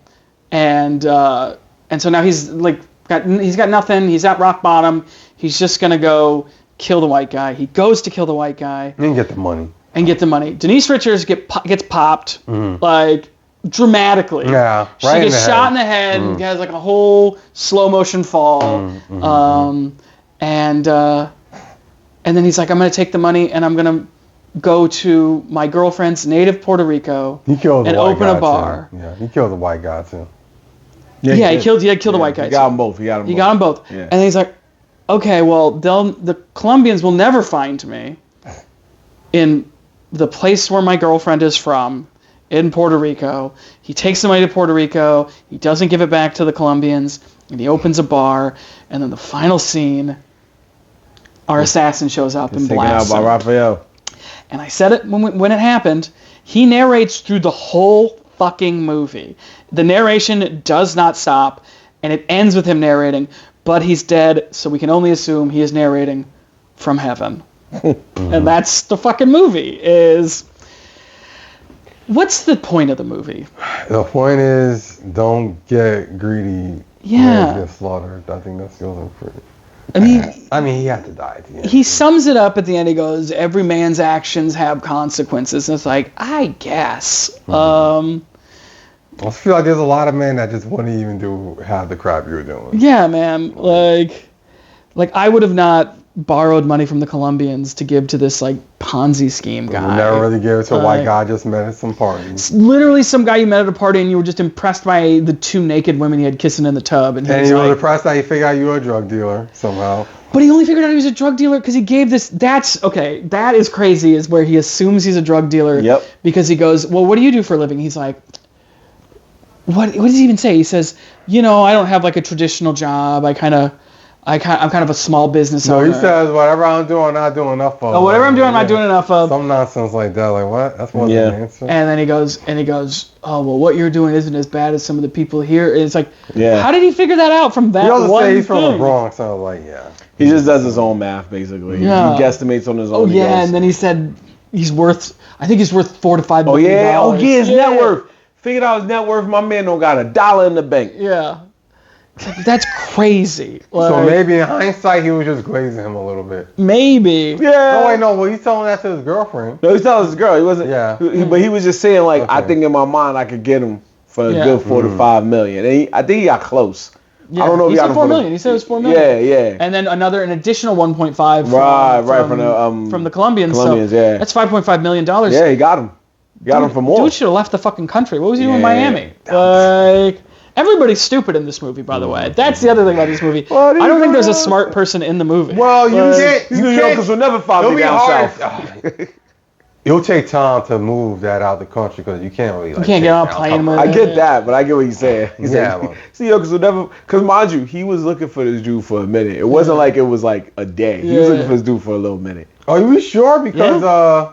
and so now he's like. He's got nothing. He's at rock bottom. He's just going to go kill the white guy. He goes to kill the white guy. And get the money. Denise Richards gets popped, like, dramatically. Yeah, She gets shot in the head and has, like, a whole slow motion fall. And then he's like, I'm going to take the money and I'm going to go to my girlfriend's native Puerto Rico and open a bar. Too. Yeah, he killed the white guy, too. Yeah, he killed the white guy. He got them both. He got them both. Yeah. And then he's like, okay, well, the Colombians will never find me in the place where my girlfriend is from, in Puerto Rico. He takes the money to Puerto Rico. He doesn't give it back to the Colombians, and he opens a bar. And then the final scene, our assassin shows up and blasts him. By Raphael. And I said it when it happened. He narrates through the whole fucking movie. The narration does not stop, and it ends with him narrating, but he's dead, so we can only assume he is narrating from heaven. And that's the fucking movie. What's the point of the movie? The point is, don't get greedy. Yeah. Get slaughtered. I think that's the only point. I mean, he had to die at the end. He sums it up at the end. He goes, every man's actions have consequences. And it's like, I guess. I feel like there's a lot of men that just wouldn't even do half the crap you're doing. Yeah, man. Like I would have not borrowed money from the Colombians to give to this like Ponzi scheme guy. You never really gave it to a white guy just met at some party. Literally some guy you met at a party and you were just impressed by the 2 naked women he had kissing in the tub. And you were impressed that he figured out you were a drug dealer somehow. But he only figured out he was a drug dealer because he gave this. That is crazy, is where he assumes he's a drug dealer. Yep. Because he goes, well, what do you do for a living? He's like, what does he even say? He says, I don't have like a traditional job. I kind of, I'm kind of a small business No, owner. he says whatever I'm doing, I'm not doing enough of. Oh, whatever I'm doing, I'm not doing enough of. Some nonsense like that. Like what? That's what the answer. And then he goes, oh well, what you're doing isn't as bad as some of the people here. And it's like, Yeah. how did he figure that out from that He also one say he's from the thing? Bronx, so I was like, yeah. He just does his own math, basically. Yeah. He guesstimates on his own. Oh He yeah, goes, and then he said he's worth. I think he's worth $4 to $5 oh million. yeah, oh yeah, his net worth. Figured out his net worth. My man don't got $1 in the bank. Yeah. It's like, that's crazy. So Like, maybe in hindsight, he was just glazing him a little bit. Maybe. Yeah. Oh wait, no. Well, he's telling that to his girlfriend. No, he's telling his girl. He wasn't. Yeah. But he was just saying like, I Okay. think in my mind I could get him for a Yeah. good $4 to $5 million. And I think he got close. Yeah. I don't know if he he got said him $4 for million. He said it was $4 million. Yeah, yeah. And then an additional 1.5. From the Colombians. Colombians, so yeah. That's $5.5 million. Yeah, he got him. Got him for more. Dude should have left the fucking country. What was he doing in Yeah. Miami? Like, everybody's stupid in this movie, by the way. That's the other thing about this movie. I don't think there's a smart person in the movie. Well, you can't. These New Yorkers will never follow me down south. It'll take time to move that out the country because you can't really. Like, You can't get on a plane with I it. get that, but I get what he's saying. He's Yeah, like, man. see, because will never, because mind you, he was looking for this dude for a minute. It wasn't like it was like a day. He was Yeah. looking for this dude for a little minute. Are you sure? Because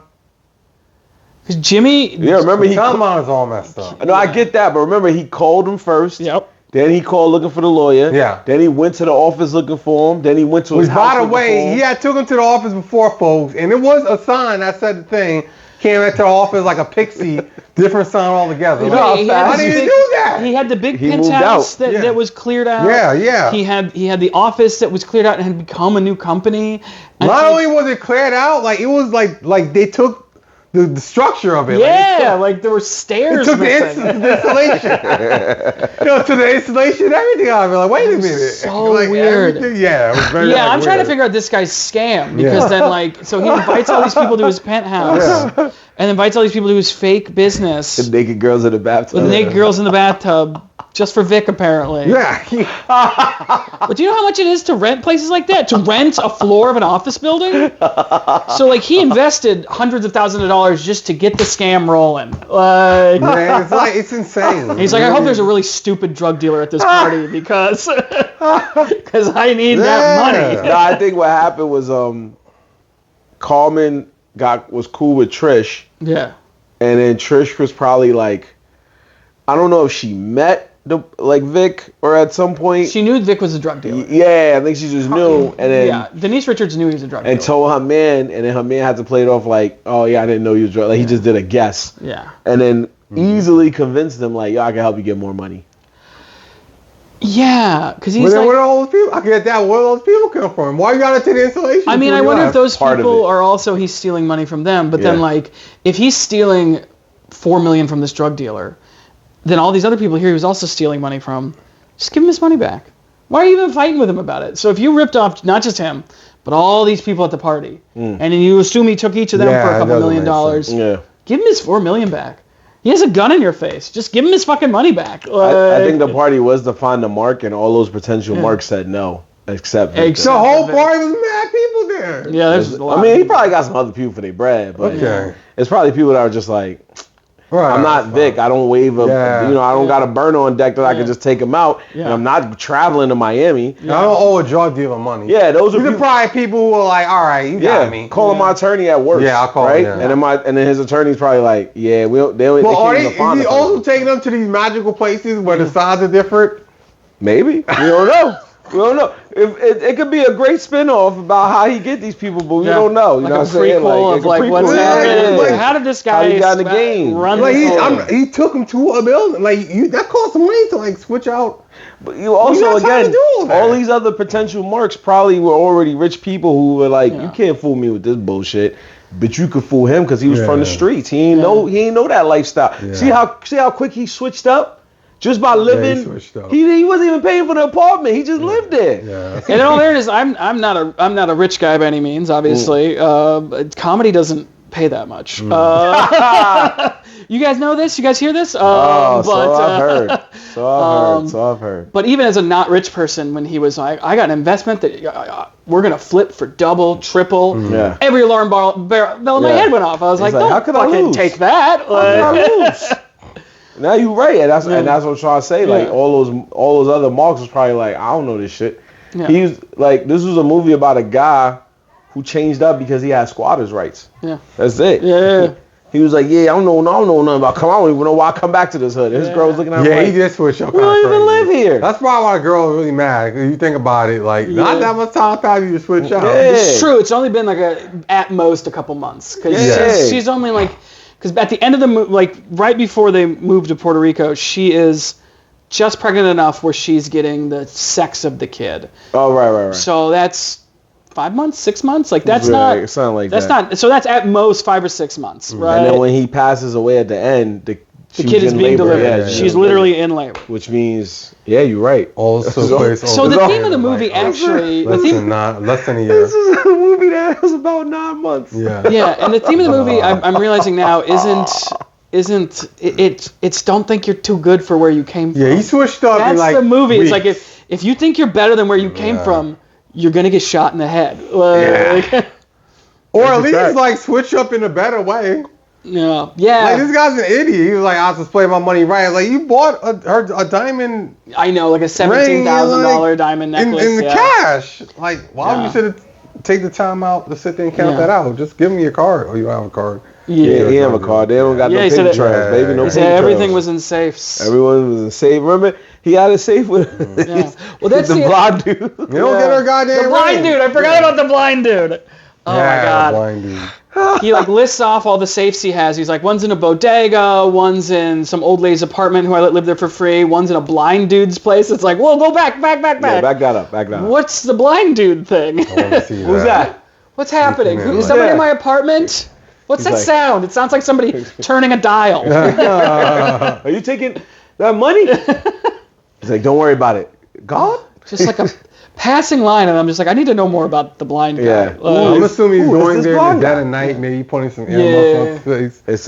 Because Jimmy. Yeah, remember he. timeline is all messed up. No, I get that, but remember he called him first. Yep. Then he called looking for the lawyer. Yeah. Then he went to the office looking for him. Then he went to his Which, house. by the looking for way, him. he had took him to the office before, folks, and it was a sign that said the thing. Came into the office like a pixie, different sign altogether. You know how He fast How had did this he big- do that? He had the big He moved penthouse out. Yeah. that was cleared out. Yeah. He had the office that was cleared out and had become a new company. And Not it's only was it cleared out, like it was like they took the structure of it. yeah, like there were stairs. It took the missing. installation. To the installation, everything out of it. Like, wait a minute. so Like, weird. everything- Yeah, it was very. Yeah, like, I'm trying to weird. figure out this guy's scam because then so he invites all these people to his penthouse and invites all these people to his fake business The naked girls in the bathtub. with naked girls in the bathtub just for Vic apparently. Yeah. But do you know how much it is to rent places like that? To rent a floor of an office building? So like he invested hundreds of thousands of dollars just to get the scam rolling. Like Man, it's insane. he's like, I hope there's a really stupid drug dealer at this party because I need that money. No, I think what happened was Carmen was cool with Trish, Yeah. and then Trish was probably like, I don't know if she met Vic or at some point. She knew Vic was a drug dealer. Yeah, I think she just knew, and then Yeah, Denise Richards knew he was a drug and dealer. told her man, and then her man had to play it off like, oh yeah, I didn't know you was drug. Like he just did a guess, Yeah. and then easily convinced them like, yo, I can help you get more money. Yeah, because But he's then like, where all those people? I get that. Where all those people come from? Why you got to take the installation? I mean, I before you wonder if left? those Part of people it. are also he's stealing money from them. But then, Yeah. like, if he's stealing $4 million from this drug dealer, then all these other people here he was also stealing money from. Just give him his money back. Why are you even fighting with him about it? So if you ripped off not just him, but all these people at the party, and then you assume he took each of them Yeah, for a it couple doesn't $1 make sense. million, Yeah. give him his $4 million back. He has a gun in your face. Just give him his fucking money back. I think the party was to find the mark, and all those potential marks said no, except Victor. Except- The whole party was mad people there. yeah, there's a lot. I mean, he probably got some other people for their bread, but Okay. it's probably people that are just like, Right, I'm not that's Vic. fine. I don't wave a, Yeah. I don't got a burner on deck that I can just take him out, Yeah. and I'm not traveling to Miami. I don't owe a drug dealer money. Yeah, those are These are people. probably people who are like, all right, you got me. Calling my attorney at work. Yeah, I'll call right? him, yeah. And then his attorney's probably like, yeah, we don't. They Well, are can't they, even find is he the also person. taking them to these magical places where the signs are different? Maybe we don't know. We don't know. It could be a great spin-off about how he get these people, but we Yeah. don't know. You Like know a what I'm saying? prequel of a like prequel. what's Yeah, happening. like, How did this how guy he got in the game. run Like this whole- he took him to a building. Like that cost some money to like switch out. But you also got time to again, do all that. all these other potential marks probably were already rich people who were like, Yeah. you can't fool me with this bullshit. But you could fool him because he was from the Yeah. streets. He ain't know that lifestyle. Yeah. See how quick he switched up just by living. switched up. He wasn't even paying for the apartment. He just lived there. Yeah. And in all fairness, I'm not a rich guy by any means. Obviously, comedy doesn't pay that much. You guys know this? You guys hear this? So I've heard. So I've heard. But even as a not rich person, when he was like, I got an investment that we're gonna flip for double, triple. Yeah. Every alarm bell in my Yeah. head went off. I was like, like, how don't could I fucking lose? take that. How could I lose? Now you're right, and that's what I'm trying to say. Like Yeah. all those other marks was probably like, I don't know this shit. Yeah. He was like, this was a movie about a guy who changed up because he had squatters' rights. Yeah. That's it. Yeah. He was like, yeah, I don't know nothing about. I don't even know why I come back to this hood. His girl was looking at him Yeah, like, he did switch up. we don't even live here. That's probably why the girl was really mad. Cause you think about it, like not that much time after you to switch up. Yeah. It's true. It's only been like at most a couple months because she's only like, because at the end of the like right before they moved to Puerto Rico, she is just pregnant enough where she's getting the sex of the kid. Oh right. So that's 5 months, 6 months. Like that's Right, not. something like that's that. not. So that's at most 5 or 6 months, right? And then when he passes away at the end, the kid is being delivered. Yeah, she's literally in labor. Which means, yeah, you're right. Also, So the theme of the movie actually, less than a year. This is a movie that was about 9 months. Yeah. Yeah, and the theme of the movie, I'm realizing now, isn't it's don't think you're too good for where you came from. Yeah, he switched up. That's in like the movie. weeks. It's like if you think you're better than where you came from, you're gonna get shot in the head. Like, or at least like switch up in a better way. yeah. Like this guy's an idiot. He was like, I was just playing my money right. Like you bought a diamond I know, like a $17,000 diamond necklace in the cash. Like why would you take the time out to sit there and count that out? Just give me your card. Or you don't have a card. Yeah, he have a card. They don't got no he said paper trails, baby. No he paper said everything trails. was in safes. Everyone was in safe. Remember, he had a safe with Well, that's the blind dude. You don't get her goddamn the blind ring. dude. I forgot about the blind dude. Oh my god. Blind dude. He like lists off all the safes he has. He's like, one's in a bodega, one's in some old lady's apartment who I let live there for free, one's in a blind dude's place. It's like, whoa, go back. Yeah, back that up. What's the blind dude thing? I want to see Who's that? What's happening? Who's Is somebody that? in my apartment? What's that like- sound? It sounds like somebody turning a dial. Are you taking that money? He's like, don't worry about it. God? Just like a passing line, and I'm just like, I need to know more about the blind guy. Yeah. I'm assuming he's Who is going this there in blind the dead guy? of night, maybe putting some earmuffs on his face.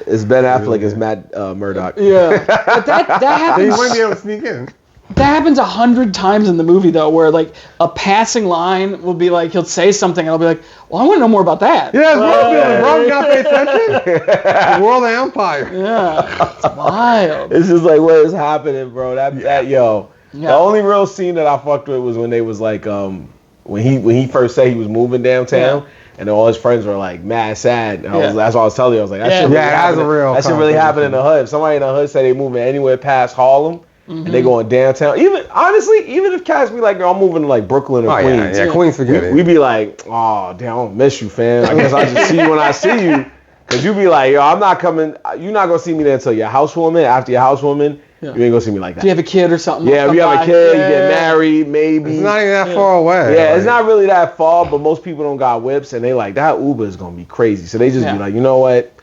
It's Ben Affleck as Matt Murdock. Yeah. But that Then he happens. might be able to sneak in. That happens 100 times in the movie though, where like a passing line will be like he'll say something and I'll be like, well, I want to know more about that. Yeah, bro, you gotta pay attention. The World of Empire. Yeah, it's wild. It's just like, what is happening, bro? That yo. Yeah. The only real scene that I fucked with was when they was like, when he first said he was moving downtown, and all his friends were like mad sad. And that's what I was telling you. I was like, that shit really that's a real. That shit really happened in the hood. If somebody in the hood said they moving anywhere past Harlem, and they going downtown. Even honestly, even if cats be like, I'm moving to like Brooklyn or Queens. Yeah, Queens, forget it. We be like, oh damn, I don't miss you, fam. I guess I'll just see you when I see you. Cause you be like, yo, I'm not coming. You're not gonna see me there until your housewoman. After your housewoman, you ain't gonna see me like that. Do you have a kid or something? Yeah, if you have a kid, you get married, maybe. It's not even that far away. Yeah, it's not really that far, but most people don't got whips, and they like, that Uber is gonna be crazy. So they just be like, you know what?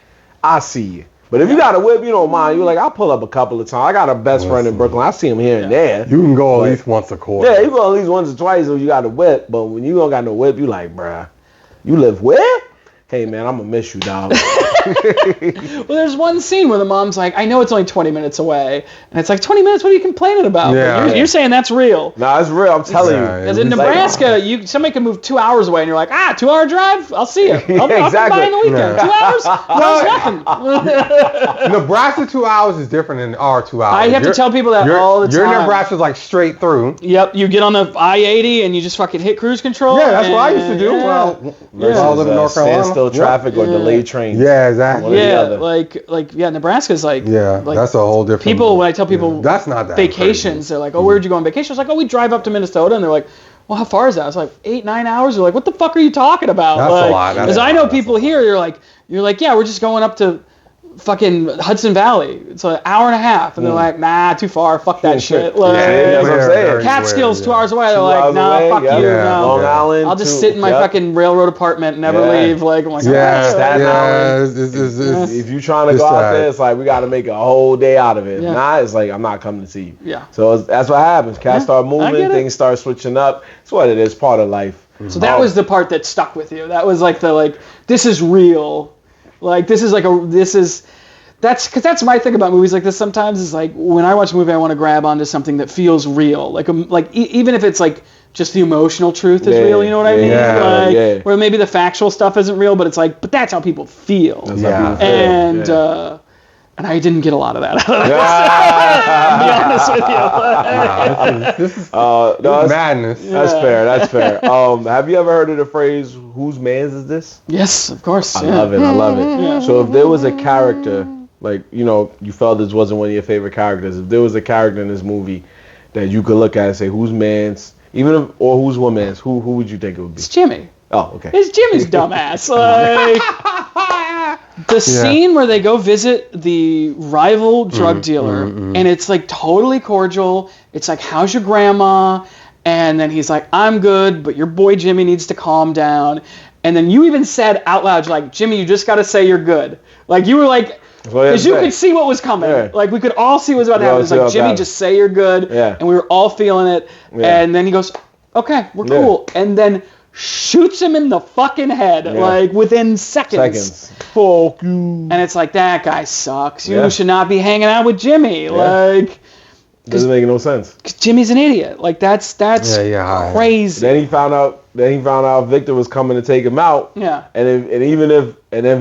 I see you. But if you got a whip, you don't mind. You're like, I'll pull up a couple of times. I got a best friend in Brooklyn. I see him here and there. You can go at least once a quarter. Yeah, you go at least once or twice if you got a whip. But when you don't got no whip, you like, bruh, you live where? Hey, man, I'm going to miss you, dog. Well, there's one scene where the mom's like, I know it's only 20 minutes away. And it's like, 20 minutes? What are you complaining about? Yeah. You're saying that's real. Nah, it's real. I'm telling you. Because in Nebraska, somebody can move 2 hours away, and you're like, 2-hour drive? I'll see you. I'll come by in the weekend. Yeah. 2 hours? No, it's nothing. Nebraska 2 hours is different than our 2 hours. I have to tell people that all the time. Your Nebraska's like straight through. Yep, you get on the I-80 and you just fucking hit cruise control. Yeah, that's what I used to do when I lived in North Carolina. Standstill traffic or delayed trains. Yeah, exactly. Yeah, Nebraska's like... Yeah, like, that's a whole different... People, when I tell people that's not that vacations, crazy. they're like, oh, where'd you go on vacation? I was like, oh, we drive up to Minnesota. And they're like, well, how far is that? I was like, 8-9 hours. They're like, what the fuck are you talking about? That's a lot. Because I know people here, you're like, yeah, we're just going up to fucking Hudson Valley. It's an hour and a half. And they're like, nah, too far. Fuck that shit. Like, that's what I'm saying. Catskills, 2 hours away. They're like, nah, fuck you. No. Long Island. I'll just sit in my fucking railroad apartment and never leave. Like, I'm like, Staten Island. If you're trying to go out there, it's like, we got to make a whole day out of it. If not, it's like, I'm not coming to see you. Yeah. So that's what happens. Cats start moving. Things start switching up. It's what it is. Part of life. So that was the part that stuck with you. That was like this is real. Like, this is because that's my thing about movies like this sometimes is like when I watch a movie I want to grab onto something that feels real, like even if it's like just the emotional truth is real, you know what I mean? Where maybe the factual stuff isn't real, but it's like, but that's how people feel. And I didn't get a lot of that out of this. I'll be honest with you. This is madness. That's fair. That's fair. Have you ever heard of the phrase, whose man's is this? Yes, of course. I love it. Yeah. So if there was a character, like, you know, you felt this wasn't one of your favorite characters, if there was a character in this movie that you could look at and say, whose man's, or whose woman's, who would you think it would be? It's Jimmy. Oh, okay. It's Jimmy's dumbass. Like, the scene where they go visit the rival drug dealer, and it's like totally cordial. It's like, how's your grandma? And then he's like, I'm good, but your boy Jimmy needs to calm down. And then you even said out loud, like, Jimmy, you just got to say you're good. Like, you were like, because you could see what was coming. Yeah. Like, we could all see what was about to happen. It's like, Jimmy, just say you're good. Yeah. And we were all feeling it. Yeah. And then he goes, okay, we're cool. And then shoots him in the fucking head, like, within seconds. Fuck you. And it's like, that guy sucks. You should not be hanging out with Jimmy. Like, doesn't make no sense. Cause Jimmy's an idiot. Like, that's crazy. Then he found out Victor was coming to take him out. Yeah. And then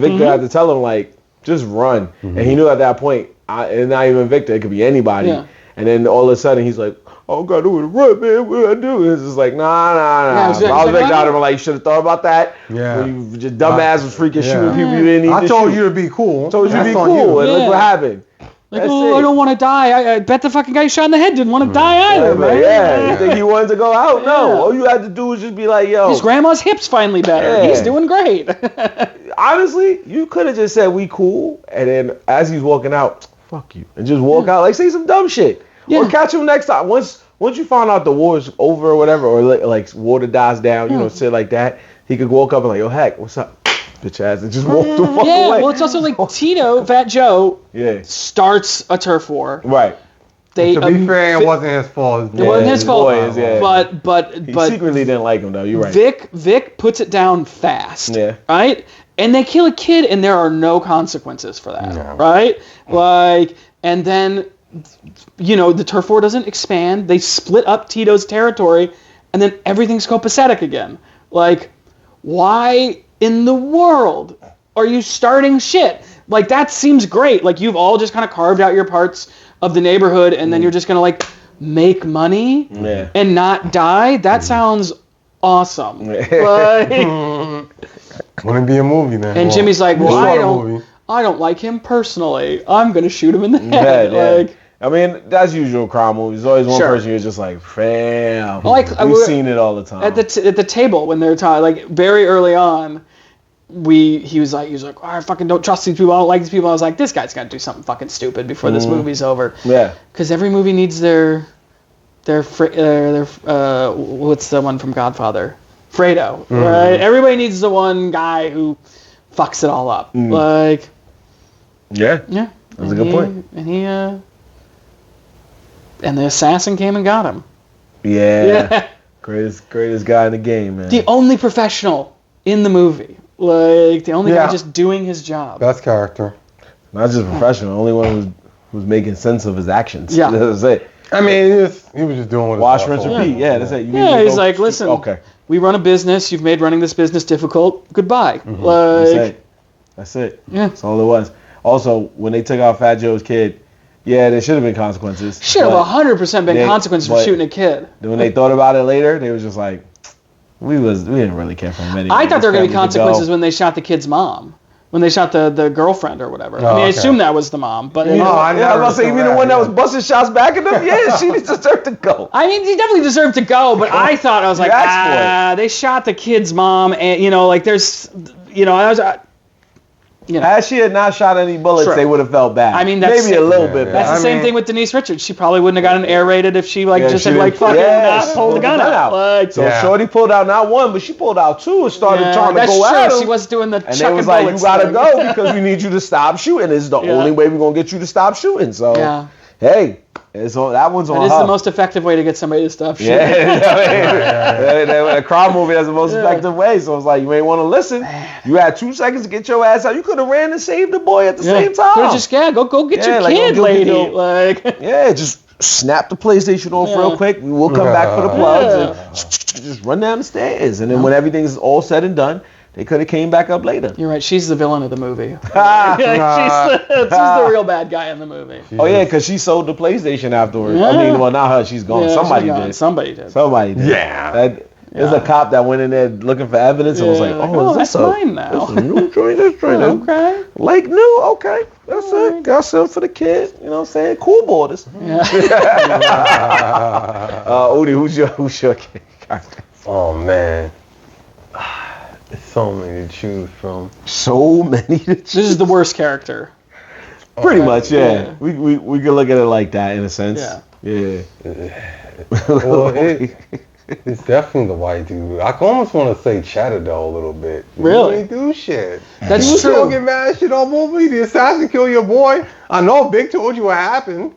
Victor had to tell him, like, just run. And he knew at that point, and not even Victor, it could be anybody. Yeah. And then all of a sudden he's like, oh, God, do it, run, man. What do I do? It's just like, nah. Yeah, if I was Victor, I'd have been like, you should have thought about that. Yeah. When you dumbass was freaking shooting people you didn't need to shoot. I told you to be cool. And look what happened. Like, I don't want to die. I bet the fucking guy shot in the head didn't want to die either, man. Yeah, you think he wanted to go out? No. All you had to do was just be like, yo. His grandma's hip's finally better. Yeah. He's doing great. Honestly, you could have just said, we cool, and then as he's walking out, fuck you, and just walk out, like, say some dumb shit. Yeah. Or catch him next time. Once you find out the war's over or whatever, or like water dies down, you know, shit like that, he could walk up and like, yo, Heck, what's up? Bitch ass, and just walk the fuck away. Yeah, well, it's also like Tito, Fat Joe, starts a turf war. Right. To be fair, it wasn't his fault. It wasn't his fault. But he secretly didn't like him though. You're right. Vic puts it down fast. Yeah. Right. And they kill a kid, and there are no consequences for that. No. Right. Like, and then, you know, the turf war doesn't expand. They split up Tito's territory, and then everything's copacetic again. Like, why in the world are you starting shit? Like, that seems great. Like, you've all just kind of carved out your parts of the neighborhood, and then you're just gonna, like, make money and not die. That sounds awesome. Like, wouldn't be a movie then. And Jimmy's like, well, I don't like him personally. I'm gonna shoot him in the head. Like, I mean, that's usual crime movies. There's always one person who's just like, fam. We've seen it all the time. At the table when they're talking, like, very early on, he was like, oh, I fucking don't trust these people. I don't like these people. I was like, this guy's got to do something fucking stupid before this movie's over. Yeah. Because every movie needs their what's the one from Godfather? Fredo, right? Everybody needs the one guy who fucks it all up. Like. Yeah. Yeah. That's a good point. And the assassin came and got him. Yeah. Greatest guy in the game, man. The only professional in the movie. Like, the only guy just doing his job. Best character. Not just professional, only one who's making sense of his actions. Yeah. That's it. I mean, he was just doing what wash, rinse, repeat. Yeah, that's it. He's like, listen, we run a business. You've made running this business difficult. Goodbye. Like, that's it. Yeah. That's all it was. Also, when they took out Fat Joe's kid, there should have been consequences. Should have 100% been consequences for shooting a kid. When they thought about it later, they was just like, we didn't really care for him anyway. I thought there were going to be consequences when they shot the kid's mom. When they shot the girlfriend or whatever. I mean, I assume that was the mom. But I was about to say, you mean the one that was busting shots back at them? Yeah, she deserved to go. I mean, he definitely deserved to go, but I thought, I was like, they shot the kid's mom, and, you know, like, there's, you know, I was... As she had not shot any bullets, they would have felt bad. I mean, that's maybe a little bit bad. That's the same thing with Denise Richards. She probably wouldn't have gotten air-rated if she just had not pulled the gun out. Like, Shorty pulled out not one, but she pulled out two and started trying to go at him. She was doing the chucking bullets. And they was like, you gotta go because we need you to stop shooting. This is the only way we're gonna get you to stop shooting. So, hey. That one's on her. It is the most effective way to get somebody to stop shooting. A crime movie has the most effective way. So it's like, you ain't want to listen. You had 2 seconds to get your ass out. You could have ran and saved the boy at the same time. Could have just go get your kid, lady. Just snap the PlayStation off real quick. We'll come back for the plugs and just run down the stairs. And then when everything is all said and done, they could have came back up later. You're right. She's the villain of the movie. She's the real bad guy in the movie. Oh yeah, because she sold the PlayStation afterwards. Yeah. I mean, well, not her. She's gone. Yeah, Somebody she's gone. did. Somebody did. Somebody did. Yeah. There's a cop that went in there looking for evidence and was like, "Oh, is this that's mine now." This a new joint? This joint is Okay. like new. Okay, that's it. Got some for the kid. You know what I'm saying? Cool borders. Yeah. Oni, who's your kid? Oh man, there's so many to choose from. So many to choose. This is the worst character. Pretty much, yeah. Yeah. We could look at it like that in a sense. Yeah. Well, it's definitely the white dude. I almost want to say Cheddar though a little bit. Really? He do shit. That's you true. Don't get mad at shit all movie. The assassin kill your boy. I know Big told you what happened.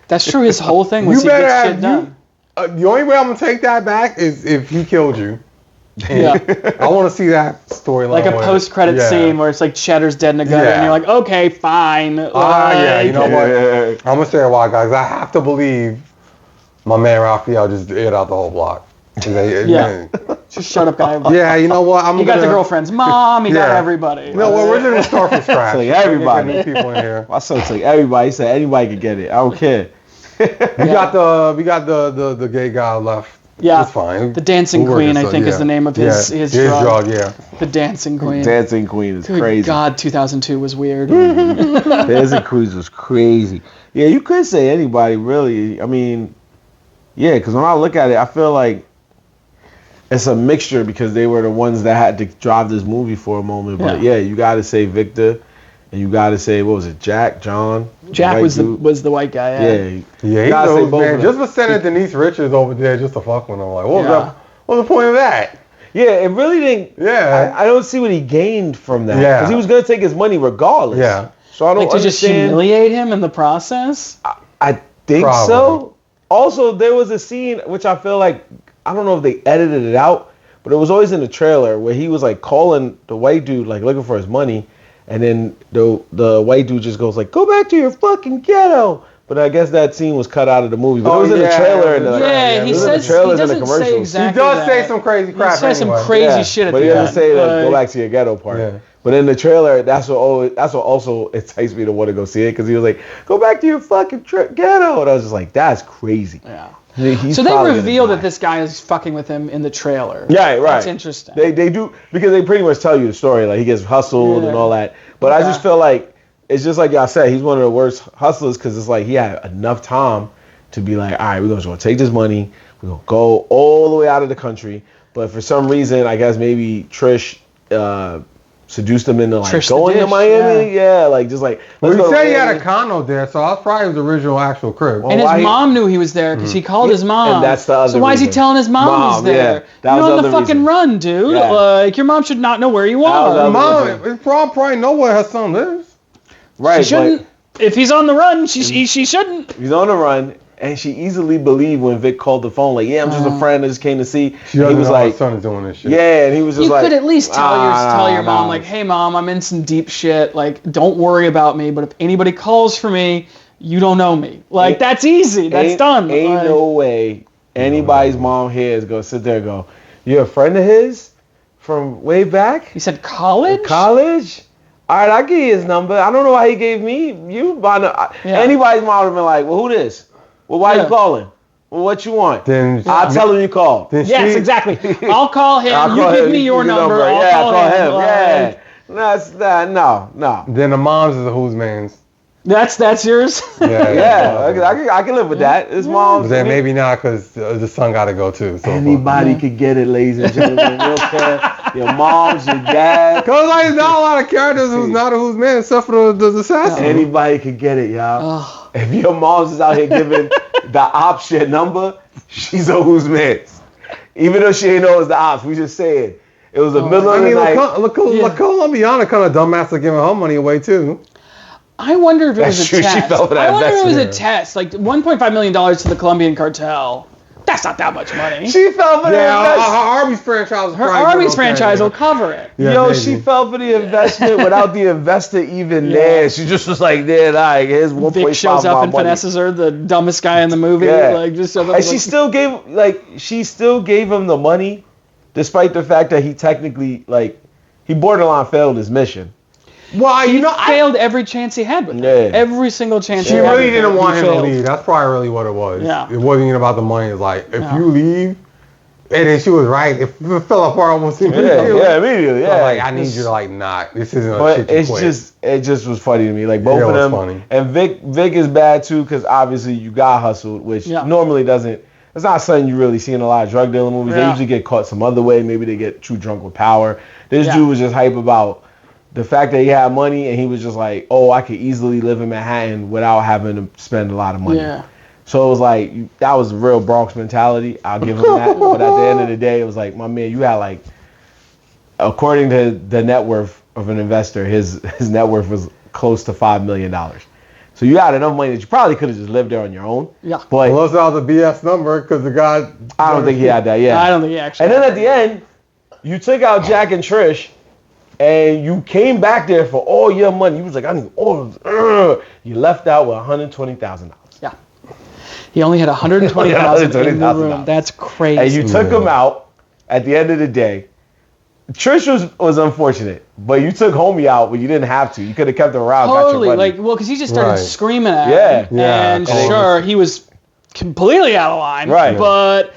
That's true. His whole thing was he gets shit done. The only way I'm gonna take that back is if he killed you. Yeah. I want to see that storyline. Like a post-credit scene where it's like Cheddar's dead in a gutter, and you're like, okay, fine. Yeah, you know what? I'm gonna say why, guys. I have to believe my man Raphael just aired out the whole block. Just shut up, guy. Yeah, you know what? He got the girlfriend's mom. He got everybody. You know what? We're gonna start from scratch. Like everybody. New people in here. My son's like everybody. He said anybody could get it. I don't care. We got the gay guy left. Yeah, it's fine. The Dancing Queen, I think, is the name of his drug. Yeah. The Dancing Queen. Dancing Queen is Good crazy. God, 2002 was weird. Dancing Queen was crazy. Yeah, you could say anybody really. I mean, yeah, because when I look at it, I feel like it's a mixture because they were the ones that had to drive this movie for a moment. But yeah, you got to say Victor, and you got to say what was it, John? Jack was the white guy. Yeah, he knows, man. Just for sending Denise Richards over there just to fuck with him, like, what was the point of that? Yeah, it really didn't. Yeah, I don't see what he gained from that. Yeah, because he was gonna take his money regardless. Yeah, so I don't like to just humiliate him in the process. I think so. Also, there was a scene which I feel like I don't know if they edited it out, but it was always in the trailer where he was like calling the white dude like looking for his money. And then the white dude just goes like, "Go back to your fucking ghetto." But I guess that scene was cut out of the movie. But it was in the trailer. He says he doesn't say exactly. He does say some crazy crap. He says some crazy shit at the end. But he doesn't say go back to your ghetto part. Yeah. But in the trailer, that's what also enticed me to want to go see it because he was like, "Go back to your fucking ghetto," and I was just like, "That's crazy." Yeah. So they reveal that this guy is fucking with him in the trailer. Yeah, right. That's interesting. They do because they pretty much tell you the story. Like he gets hustled and all that. But I just feel like it's just like y'all said. He's one of the worst hustlers because it's like he had enough time to be like, all right, we're going to take this money. We're going to go all the way out of the country. But for some reason, I guess maybe Trish seduced him into like going to Miami. Yeah, like just like. Well, he said he had a condo there, so that's probably his original actual crib. And his mom knew he was there because he called his mom. And that's the other So why is he telling his mom he's there? Yeah, you're on the fucking run, dude. Yeah. Like your mom should not know where you are. Mom probably know where her son lives. Right. She shouldn't. If he's on the run, she shouldn't. He's on the run. And she easily believed when Vic called the phone, like, yeah, I'm just a friend that just came to see. She doesn't know her son is doing this shit. Yeah, and he was just like... You could at least tell your mom, like, hey, Mom, I'm in some deep shit. Like, don't worry about me. But if anybody calls for me, you don't know me. Like, that's easy. That's done. Ain't no way anybody's mom here is going to sit there and go, you're a friend of his from way back? He said college? College? All right, I'll give you his number. I don't know why he gave me. Anybody's mom would have been like, well, who this? Well, why are you calling? Well, what you want? Then I'll tell him you called. Yes, exactly. I'll call him. You give me your number. I'll call him. Yeah. No. Then the mom's is the who's man's. That's yours? Yeah. I can live with that. His mom's. But then maybe not because the son got to go too. So anybody could get it, ladies and gentlemen. Your mom's, your dad. Because there's not a lot of characters who's not a who's man except for the assassin. Anybody could get it, y'all. If your mom's is out here giving the ops your number, she's a who's man. Even though she ain't know it was the ops, we just said it was the middle of the night. La Colombiana kind of dumbass for giving her money away too. I wonder if it was a test. She fell for that I wonder if it was a test. Like $1.5 million to the Colombian cartel. That's not that much money. She fell for the investment. Her Arby's franchise. Her Arby's franchise will cover it. Yeah, she fell for the investment without the investor even there. She just was like, there, like, here's 1.5 Vic shows up and finesses her, the dumbest guy in the movie. Yeah. Like, just so and she still gave him the money, despite the fact that he technically, like, he borderline failed his mission. Why? He failed every chance he had with her. Every single chance She he had. really didn't want him to failed. leave. That's probably really what it was. Yeah. It wasn't even about the money. It's like, if you leave, and then she was right. It fell apart almost immediately. Yeah, immediately. Yeah. So like, I need you to like not. This isn't a But shit to quit. it just was funny to me. Like both of them. Funny. And Vic is bad too because obviously you got hustled, which normally doesn't. It's not something you really see in a lot of drug dealing movies. They usually get caught some other way. Maybe they get too drunk with power. This dude was just hype about the fact that he had money, and he was just like, oh, I could easily live in Manhattan without having to spend a lot of money. Yeah. So it was like, that was real Bronx mentality. I'll give him that. But at the end of the day, it was like, my man, you had like, according to the net worth of an investor, his net worth was close to $5 million. So you had enough money that you probably could have just lived there on your own. Yeah. But unless that was a BS number, because the guy. I don't think he had that, yeah. I don't think he actually And then at the end, you took out Jack and Trish, and you came back there for all your money. You was like, I need all of this. You left out with $120,000. Yeah. He only had $120,000 in the room. That's crazy. And you took him out at the end of the day. Trish was unfortunate, but you took Homie out when you didn't have to. You could have kept him around. Totally, because he just started screaming at him. Yeah. And sure, he was completely out of line. Right. But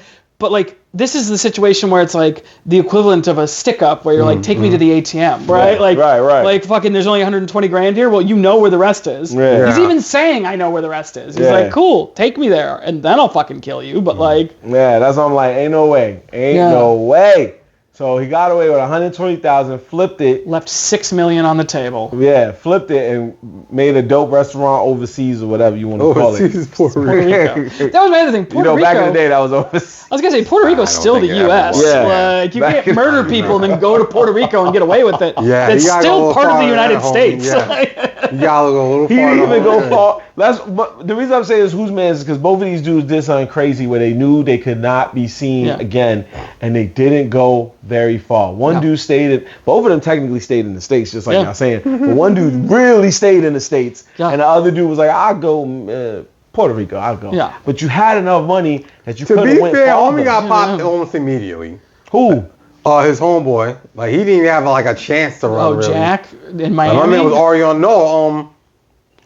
like, this is the situation where it's like the equivalent of a stick up where you're like, take me to the ATM, right? Right. Like fucking, there's only 120 grand here. Well, you know where the rest is. Yeah. He's even saying, I know where the rest is. He's like, cool, take me there, and then I'll fucking kill you. But like, yeah, that's what I'm like. Ain't no way. No way. So he got away with $120,000, flipped it. Left $6 million on the table. Yeah, flipped it and made a dope restaurant overseas or whatever you want to call it. Overseas, Puerto Rico. That was my other thing. Puerto Rico. Back in the day, that was overseas. I was gonna say Puerto Rico's still the U.S. was. Yeah. Like, you can't murder people and then go to Puerto Rico and get away with it. Yeah, That's you gotta still go part of the far United at home, States. yeah. You gotta go a little He far. didn't even go far. But the reason I'm saying is whose man is because both of these dudes did something crazy where they knew they could not be seen again, and they didn't go very far. One dude stayed both of them technically stayed in the States, just like y'all saying. But one dude really stayed in the States, and the other dude was like, I'll go Puerto Rico, I'll go. Yeah. But you had enough money that you could have went To be fair, farther. Homie got popped almost immediately. Who? His homeboy. Like, he didn't even have like a chance to run. Really. Jack in Like, Miami. my man was already on.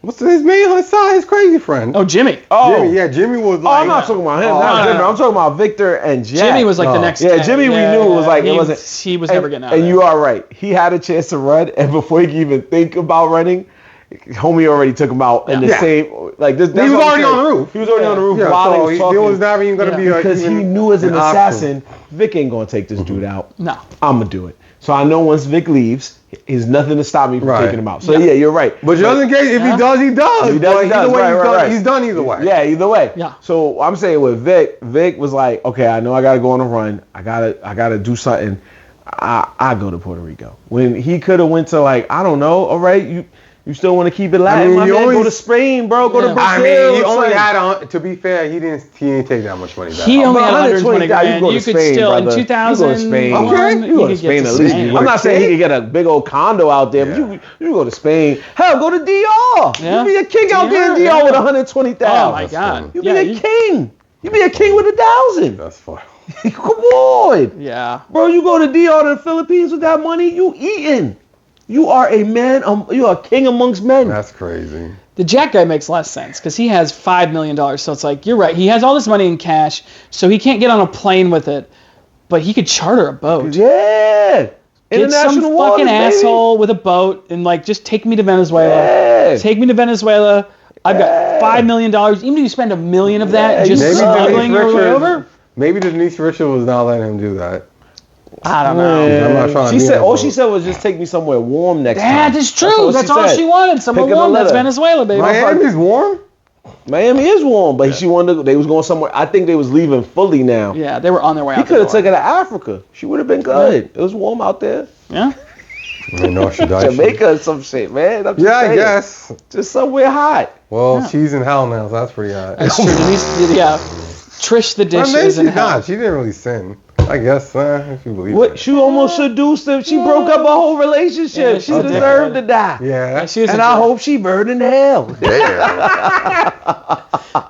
What's his name on his side? His crazy friend. Oh, Jimmy. Oh, Jimmy. Yeah, Jimmy was like. I'm not talking about him. I'm talking about Victor and Jack. Jimmy was like the next Yeah, guy. Jimmy, we knew it was like it wasn't. He was never getting out. And of there. you are right. He had a chance to run, and before he could even think about running, Homie already took him out in the same. Like this. He was already on the roof. He was already on the roof Yeah, while so he was talking. there was never even gonna be because he knew as an assassin, Vic ain't gonna take this dude out. No. I'm gonna do it. So I know once Vic leaves, there's nothing to stop me from taking him out. So yeah, you're right. But just in case, if he does, he does. If he does, he does. Either way, Right. he's done either way. Yeah, either way. Yeah. So I'm saying with Vic was like, okay, I know I gotta go on a run. I gotta do something. I go to Puerto Rico. When he could have went to like, I don't know, all right, you still want to keep it Latin? My man, go to Spain, bro. Go to Brazil. I mean, he only had. To be fair, he didn't take that much money back. He only had 120 120 grand. you You to could Spain, still, brother. in 2000, You go to Spain. Okay. You go to Spain at least. I'm not saying he could get a big old condo out there, but you go to Spain. Hell, go to DR. Yeah. You be a king out there in DR with 120,000. Oh my God. You be a king. You be a king with 1,000. That's fine. Come on. Yeah. Bro, you go to DR to the Philippines with that money, you eating. You are a man. You are a king amongst men. That's crazy. The Jack guy makes less sense because he has $5 million. So it's like, you're right. He has all this money in cash, so he can't get on a plane with it, but he could charter a boat. Yeah. Get some fucking asshole with a boat and like just take me to Venezuela. Yeah. Take me to Venezuela. I've got $5 million. Even if you spend $1 million of that just Maybe smuggling your way Richards- over. Maybe Denise Richards was not letting him do that. I don't know. I'm not trying to She be said that all boat. she said was just take me somewhere warm next time. That is true. what That's all said. she wanted. Somewhere Pick up a warm. That's letter. Venezuela, baby. Miami's warm. Miami is warm, but she wanted to, they was going somewhere. I think they was leaving fully now. Yeah, they were on their way He out. could have taken her to Africa. She would have been good. It was warm out there. Yeah. I know she died. Jamaica or some shit, man. I'm just Yeah, I saying. guess. Just somewhere hot. Well, she's in hell now, so that's pretty hot. That's true. Denise, yeah. Trish the dish Maybe is in she's hell. not. She didn't really sin. I guess, if you believe What that. she almost seduced him. She broke up a whole relationship. Yeah, she she did. deserved to die. Yeah. She was And a I jerk. hope she burned in hell.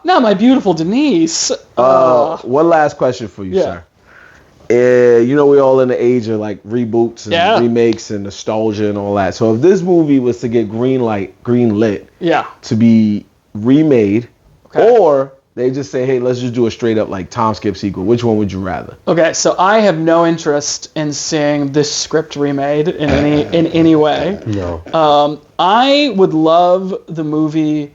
Now, my beautiful Denise. One last question for you, Yeah. sir. we're all in the age of like reboots and remakes and nostalgia and all that. So if this movie was to get green lit to be remade, or they just say, hey, let's just do a straight up like time skip sequel, which one would you rather? Okay, so I have no interest in seeing this script remade in any way. No. I would love the movie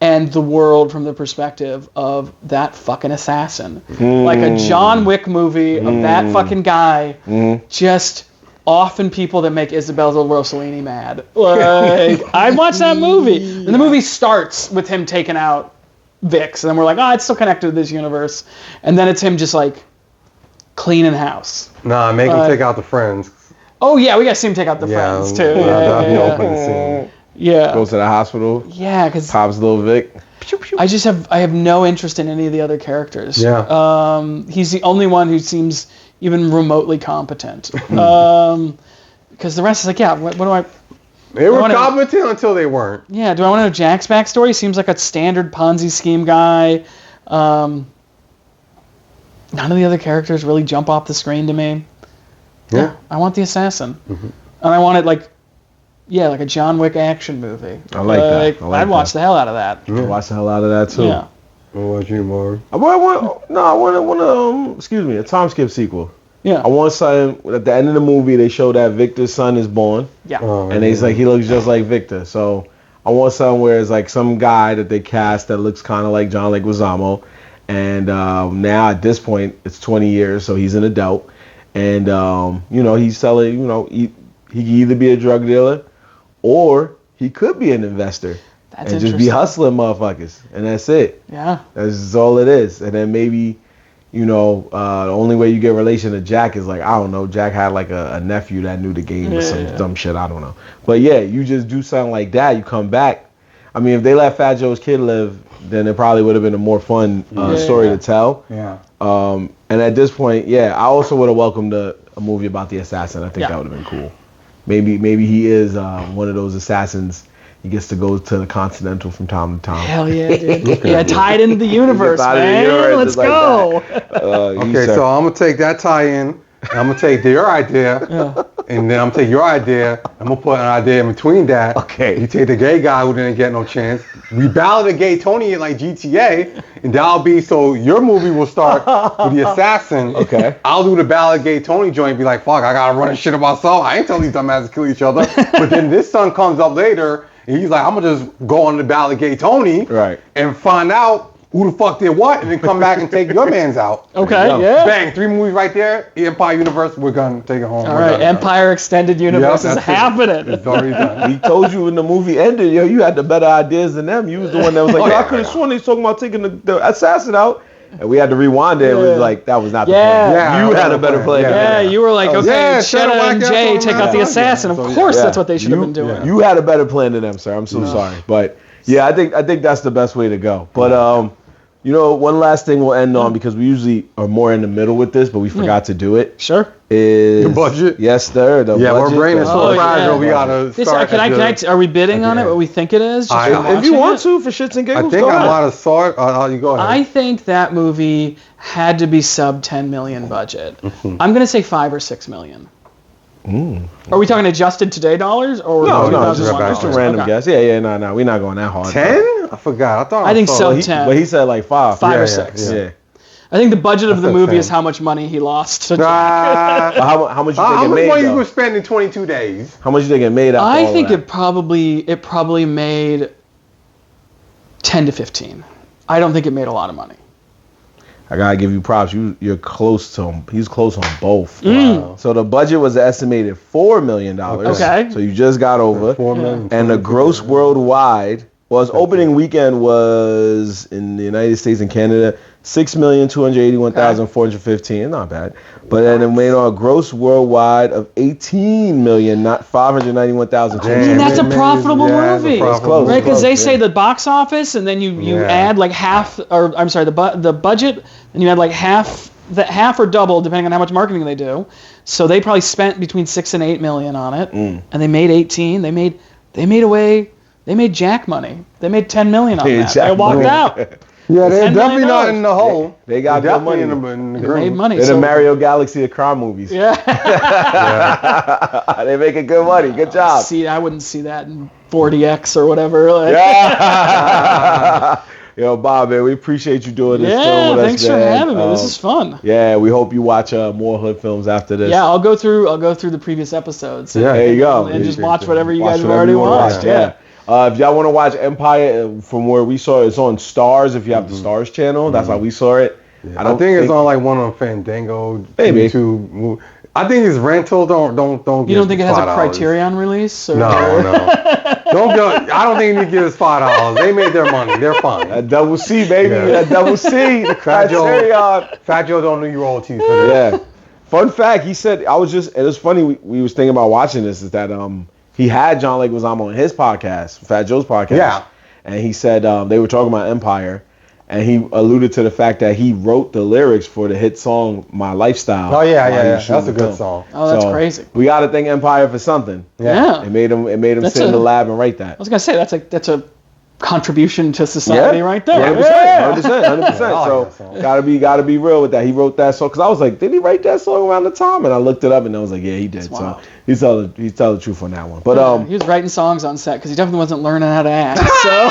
and the world from the perspective of that fucking assassin. Like a John Wick movie of that fucking guy just offing people that make Isabella Rossellini mad. Like, I'd watch that movie. And the movie starts with him taking out Vix, and then we're like, it's still connected to this universe. And then it's him just like cleaning house. Nah, make him take out the friends. Oh yeah, we gotta see him take out the friends too. That'd be opening scene. Yeah. Go to the hospital. Yeah, because Pops little Vic. I have no interest in any of the other characters. Yeah. He's the only one who seems even remotely competent. Because the rest is like, what do I? They were competent until they weren't. Yeah. Do I want to know Jack's backstory? He seems like a standard Ponzi scheme guy. None of the other characters really jump off the screen to me. Yeah. I want the assassin, and I want it like a John Wick action movie. I like that. I'd watch the hell out of that. I'd watch the hell out of that too. Yeah. What about you, Marv? I want a time skip sequel. Yeah. I want something at the end of the movie. They show that Victor's son is born. Yeah. And he's like, he looks just like Victor. So I want something where it's like some guy that they cast that looks kind of like John Leguizamo. And now at this point, it's 20 years, so he's an adult. And, he's selling, he could either be a drug dealer or he could be an investor. That's and just be hustling motherfuckers. And that's it. Yeah. That's just all it is. And then maybe, the only way you get relation to Jack is like, I don't know, Jack had like a nephew that knew the game or some dumb shit, I don't know. But yeah, you just do something like that, you come back. I mean, if they let Fat Joe's kid live, then it probably would have been a more fun story to tell. Yeah. And at this point, I also would have welcomed a movie about the assassin. I think that would have been cool. Maybe he is one of those assassins. He gets to go to the Continental from time to time. Hell yeah, dude. Yeah, tied into the universe, man. Let's go. Okay, so I'm going to take that tie-in, and I'm going to take your idea, and then I'm going to take your idea, I'm going to put an idea in between that. Okay. You take the gay guy who didn't get no chance. We ballot a gay Tony in like GTA, and that'll be, so your movie will start with the assassin. Okay. I'll do the ballot gay Tony joint and be like, fuck, I got to run and shit on myself. I ain't telling these dumbasses to kill each other. But then this son comes up later, and he's like, I'm going to just go on the ballot gay Tony and find out who the fuck did what, and then come back and take your mans out. Okay, yeah. Bang, 3 movies right there. The Empire Universe, we're going to take it home. All right, Empire Extended Universe is happening. It's already done. We told you when the movie ended, you had the better ideas than them. You was the one that was like, I could have sworn they was talking about taking the assassin out. And we had to rewind it. It was like, that was not the plan. Yeah, you had a better plan. Yeah, you were like, okay, Cheddar and Jay take out the assassin. Of course, that's what they should have been doing. You had a better plan than them, sir. I'm so sorry. But yeah, I think that's the best way to go. But one last thing we'll end on, because we usually are more in the middle with this, but we forgot to do it. Sure. The budget? Yes, sir. The budget. We're brain is so fragile. We gotta start. Are we bidding on it? What we think it is? If you want to, for shits and giggles, I think I might have saw it. You go ahead. I think that movie had to be sub 10 million budget. I'm gonna say 5 or 6 million. Are we talking adjusted today dollars or no, just a random guess. No, we're not going that hard. 10? I forgot. I think so. 10. But he said like 5. 5 or 6. Yeah. I think the budget of the movie is how much money he lost to Jack. How much you think it made? How much money you would spend in 22 days? How much you think it made? I think it probably made 10 to 15. I don't think it made a lot of money. I gotta give you props. You're close to him. He's close on both. Wow. So the budget was estimated $4 million. Okay. So you just got over. $4 million. And the gross worldwide his opening weekend was in the United States and Canada, 6,281,415. Not bad. But then it made on a gross worldwide of 18 million, not 591,000. I mean, that's a profitable movie, close, right? Because they say the box office, and then you add like half, or I'm sorry, the budget, and you add like half or double depending on how much marketing they do. So they probably spent between 6 and 8 million on it, and they made 18. They made Jack money. They made 10 million on that. They walked out. Yeah, they're $10 definitely million. not in the hole. They got They're good money. definitely in the They green. made money. They're so- the Mario Galaxy of crime movies. Yeah. They making good money. Good job. See, I wouldn't see that in 40X or whatever. Like. Yeah. Yo, Bob, man, we appreciate you doing this film Yeah, with us, thanks for man. having me. This is fun. Yeah, we hope you watch more hood films after this. Yeah, I'll go through the previous episodes. Yeah. There you go. And just watch whatever you guys have whatever already you wanna watched. watch, Yeah. If y'all want to watch Empire, from where we saw it, it's on Stars. If you have the Stars channel, that's how we saw it. Yeah. I think it's on like one on Fandango, Maybe. YouTube. I think it's rental. Don't. You don't think it has a $5. Criterion release? Or? No. Don't go. I don't think you need to give us $5. They made their money. They're fine. That double C, baby. Yeah. That double C. The Fat Joe. Criterion. Fat Joe don't need royalties for this. Yeah. Fun fact, he said, it was funny, we was thinking about watching this, is that he had John Leguizamo on his podcast, Fat Joe's podcast. Yeah. And he said they were talking about Empire, and he alluded to the fact that he wrote the lyrics for the hit song My Lifestyle. Oh yeah, while he yeah. was shooting That's a the good film. song. Oh, that's So, crazy. We got to thank Empire for something. Yeah. It made him That's sit in a- the lab and write I that. was gonna say that's a contribution to society right there. 100%, Yeah. 100%. Yeah, I like that So song. gotta be real with that. He wrote that song because I was like, did he write that song around the time? And I looked it up and I was like, yeah, he did. That's So wild. he's telling the truth on that one. But He was writing songs on set because he definitely wasn't learning how to act. So.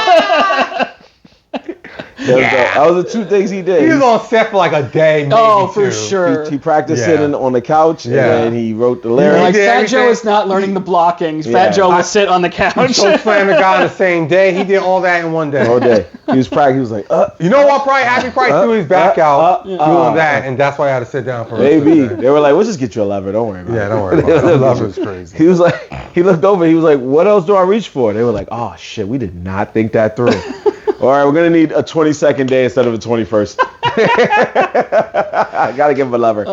that was the two things he did. He was on set for like a day, maybe Oh, for two. sure. He practiced Yeah. sitting on the couch and Yeah. then he wrote the lyrics. Like did Fat Joe everything. is not learning the blocking. Yeah. Fat Joe will sit on the couch. So slam the guy on the same day. He did all that in one day. all day. He was practicing. He was like, You know what? Probably threw his back out doing that, and that's why I had to sit down for. maybe. They were like, we'll just get you a lever. Don't worry about it. Yeah, don't worry about it. Love is crazy. He was like, he looked over. He was like, what else do I reach for? They were like, oh shit, we did not think that through. All right, we're gonna need a 22nd day instead of a 21st. I gotta give him a lever.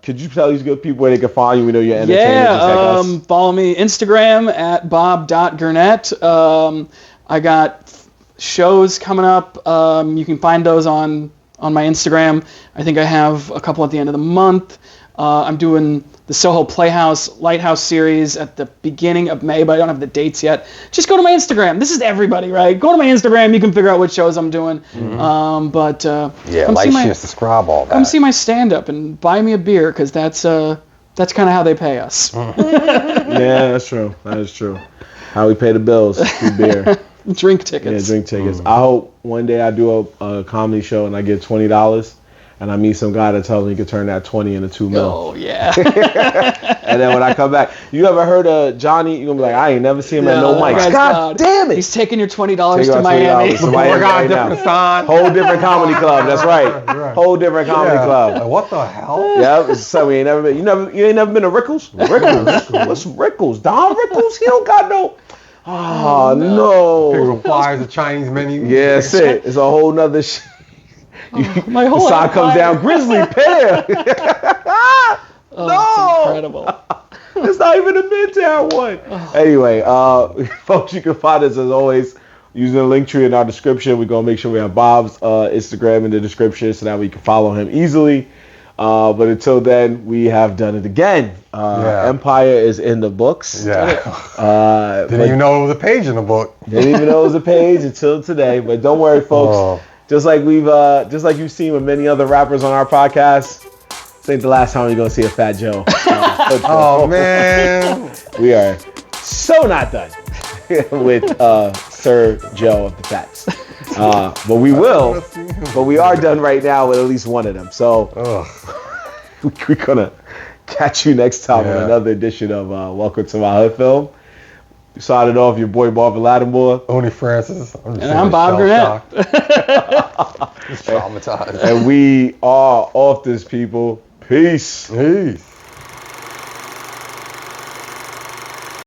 Could you tell these good people where they can find you? We know you're entertainers just like us. Follow me Instagram at bob.gurnett. I got shows coming up. You can find those on my Instagram. I think I have a couple at the end of the month. I'm doing the Soho Playhouse Lighthouse series at the beginning of May, but I don't have the dates yet. Just go to my Instagram. This is everybody, right? Go to my Instagram. You can figure out what shows I'm doing. Yeah, come like, see my, share, subscribe, all that. come see my stand-up and buy me a beer, because that's kind of how they pay us. Yeah, that's true. That is true. How we pay the bills through beer. Drink Yeah, tickets. drink tickets. I hope one day I do a comedy show and I get $20 and I meet some guy that tells me he could turn that 20 into $2 million. Oh, yeah. And then when I come back, you ever heard of Johnny? You're gonna be like, I ain't never seen him at no that mics. guy's God damn it! He's taking your $20 Take to out Miami. $20 to Oh Miami my God, right now. different sign. Whole different comedy club. That's right. Whole different comedy club. Like, what the hell? Yeah, it's something we ain't never been. You ain't never been to Rickles? Rickles? What's Rickles? Don Rickles? He don't got no. Oh no. Big replies the Chinese menu. Yeah, that's it. It's a whole nother shit. My The whole sign comes down, Grizzly Pear. Oh, No! it's incredible. It's not even a Midtown one. Anyway, folks, you can find us as always using the link tree in our description. We're gonna make sure we have Bob's Instagram in the description so that we can follow him easily. But until then, we have done it again. Empire is in the books. Yeah. Didn't even know it was a page in the book. Didn't even know it was a page until today. But don't worry, folks. Just like you've seen with many other rappers on our podcast, this ain't the last time you're gonna see a Fat Joe. Oh man. We are so not done with Sir Joe of the Fats. But we will. But we are done right now with at least one of them. So we're gonna catch you next time on another edition of Welcome to My Hood Film. You started off your boy Marv and Lattimore. Oni Francis. And I'm Bob Gurnett. Traumatized. And we are off this, people. Peace. Peace.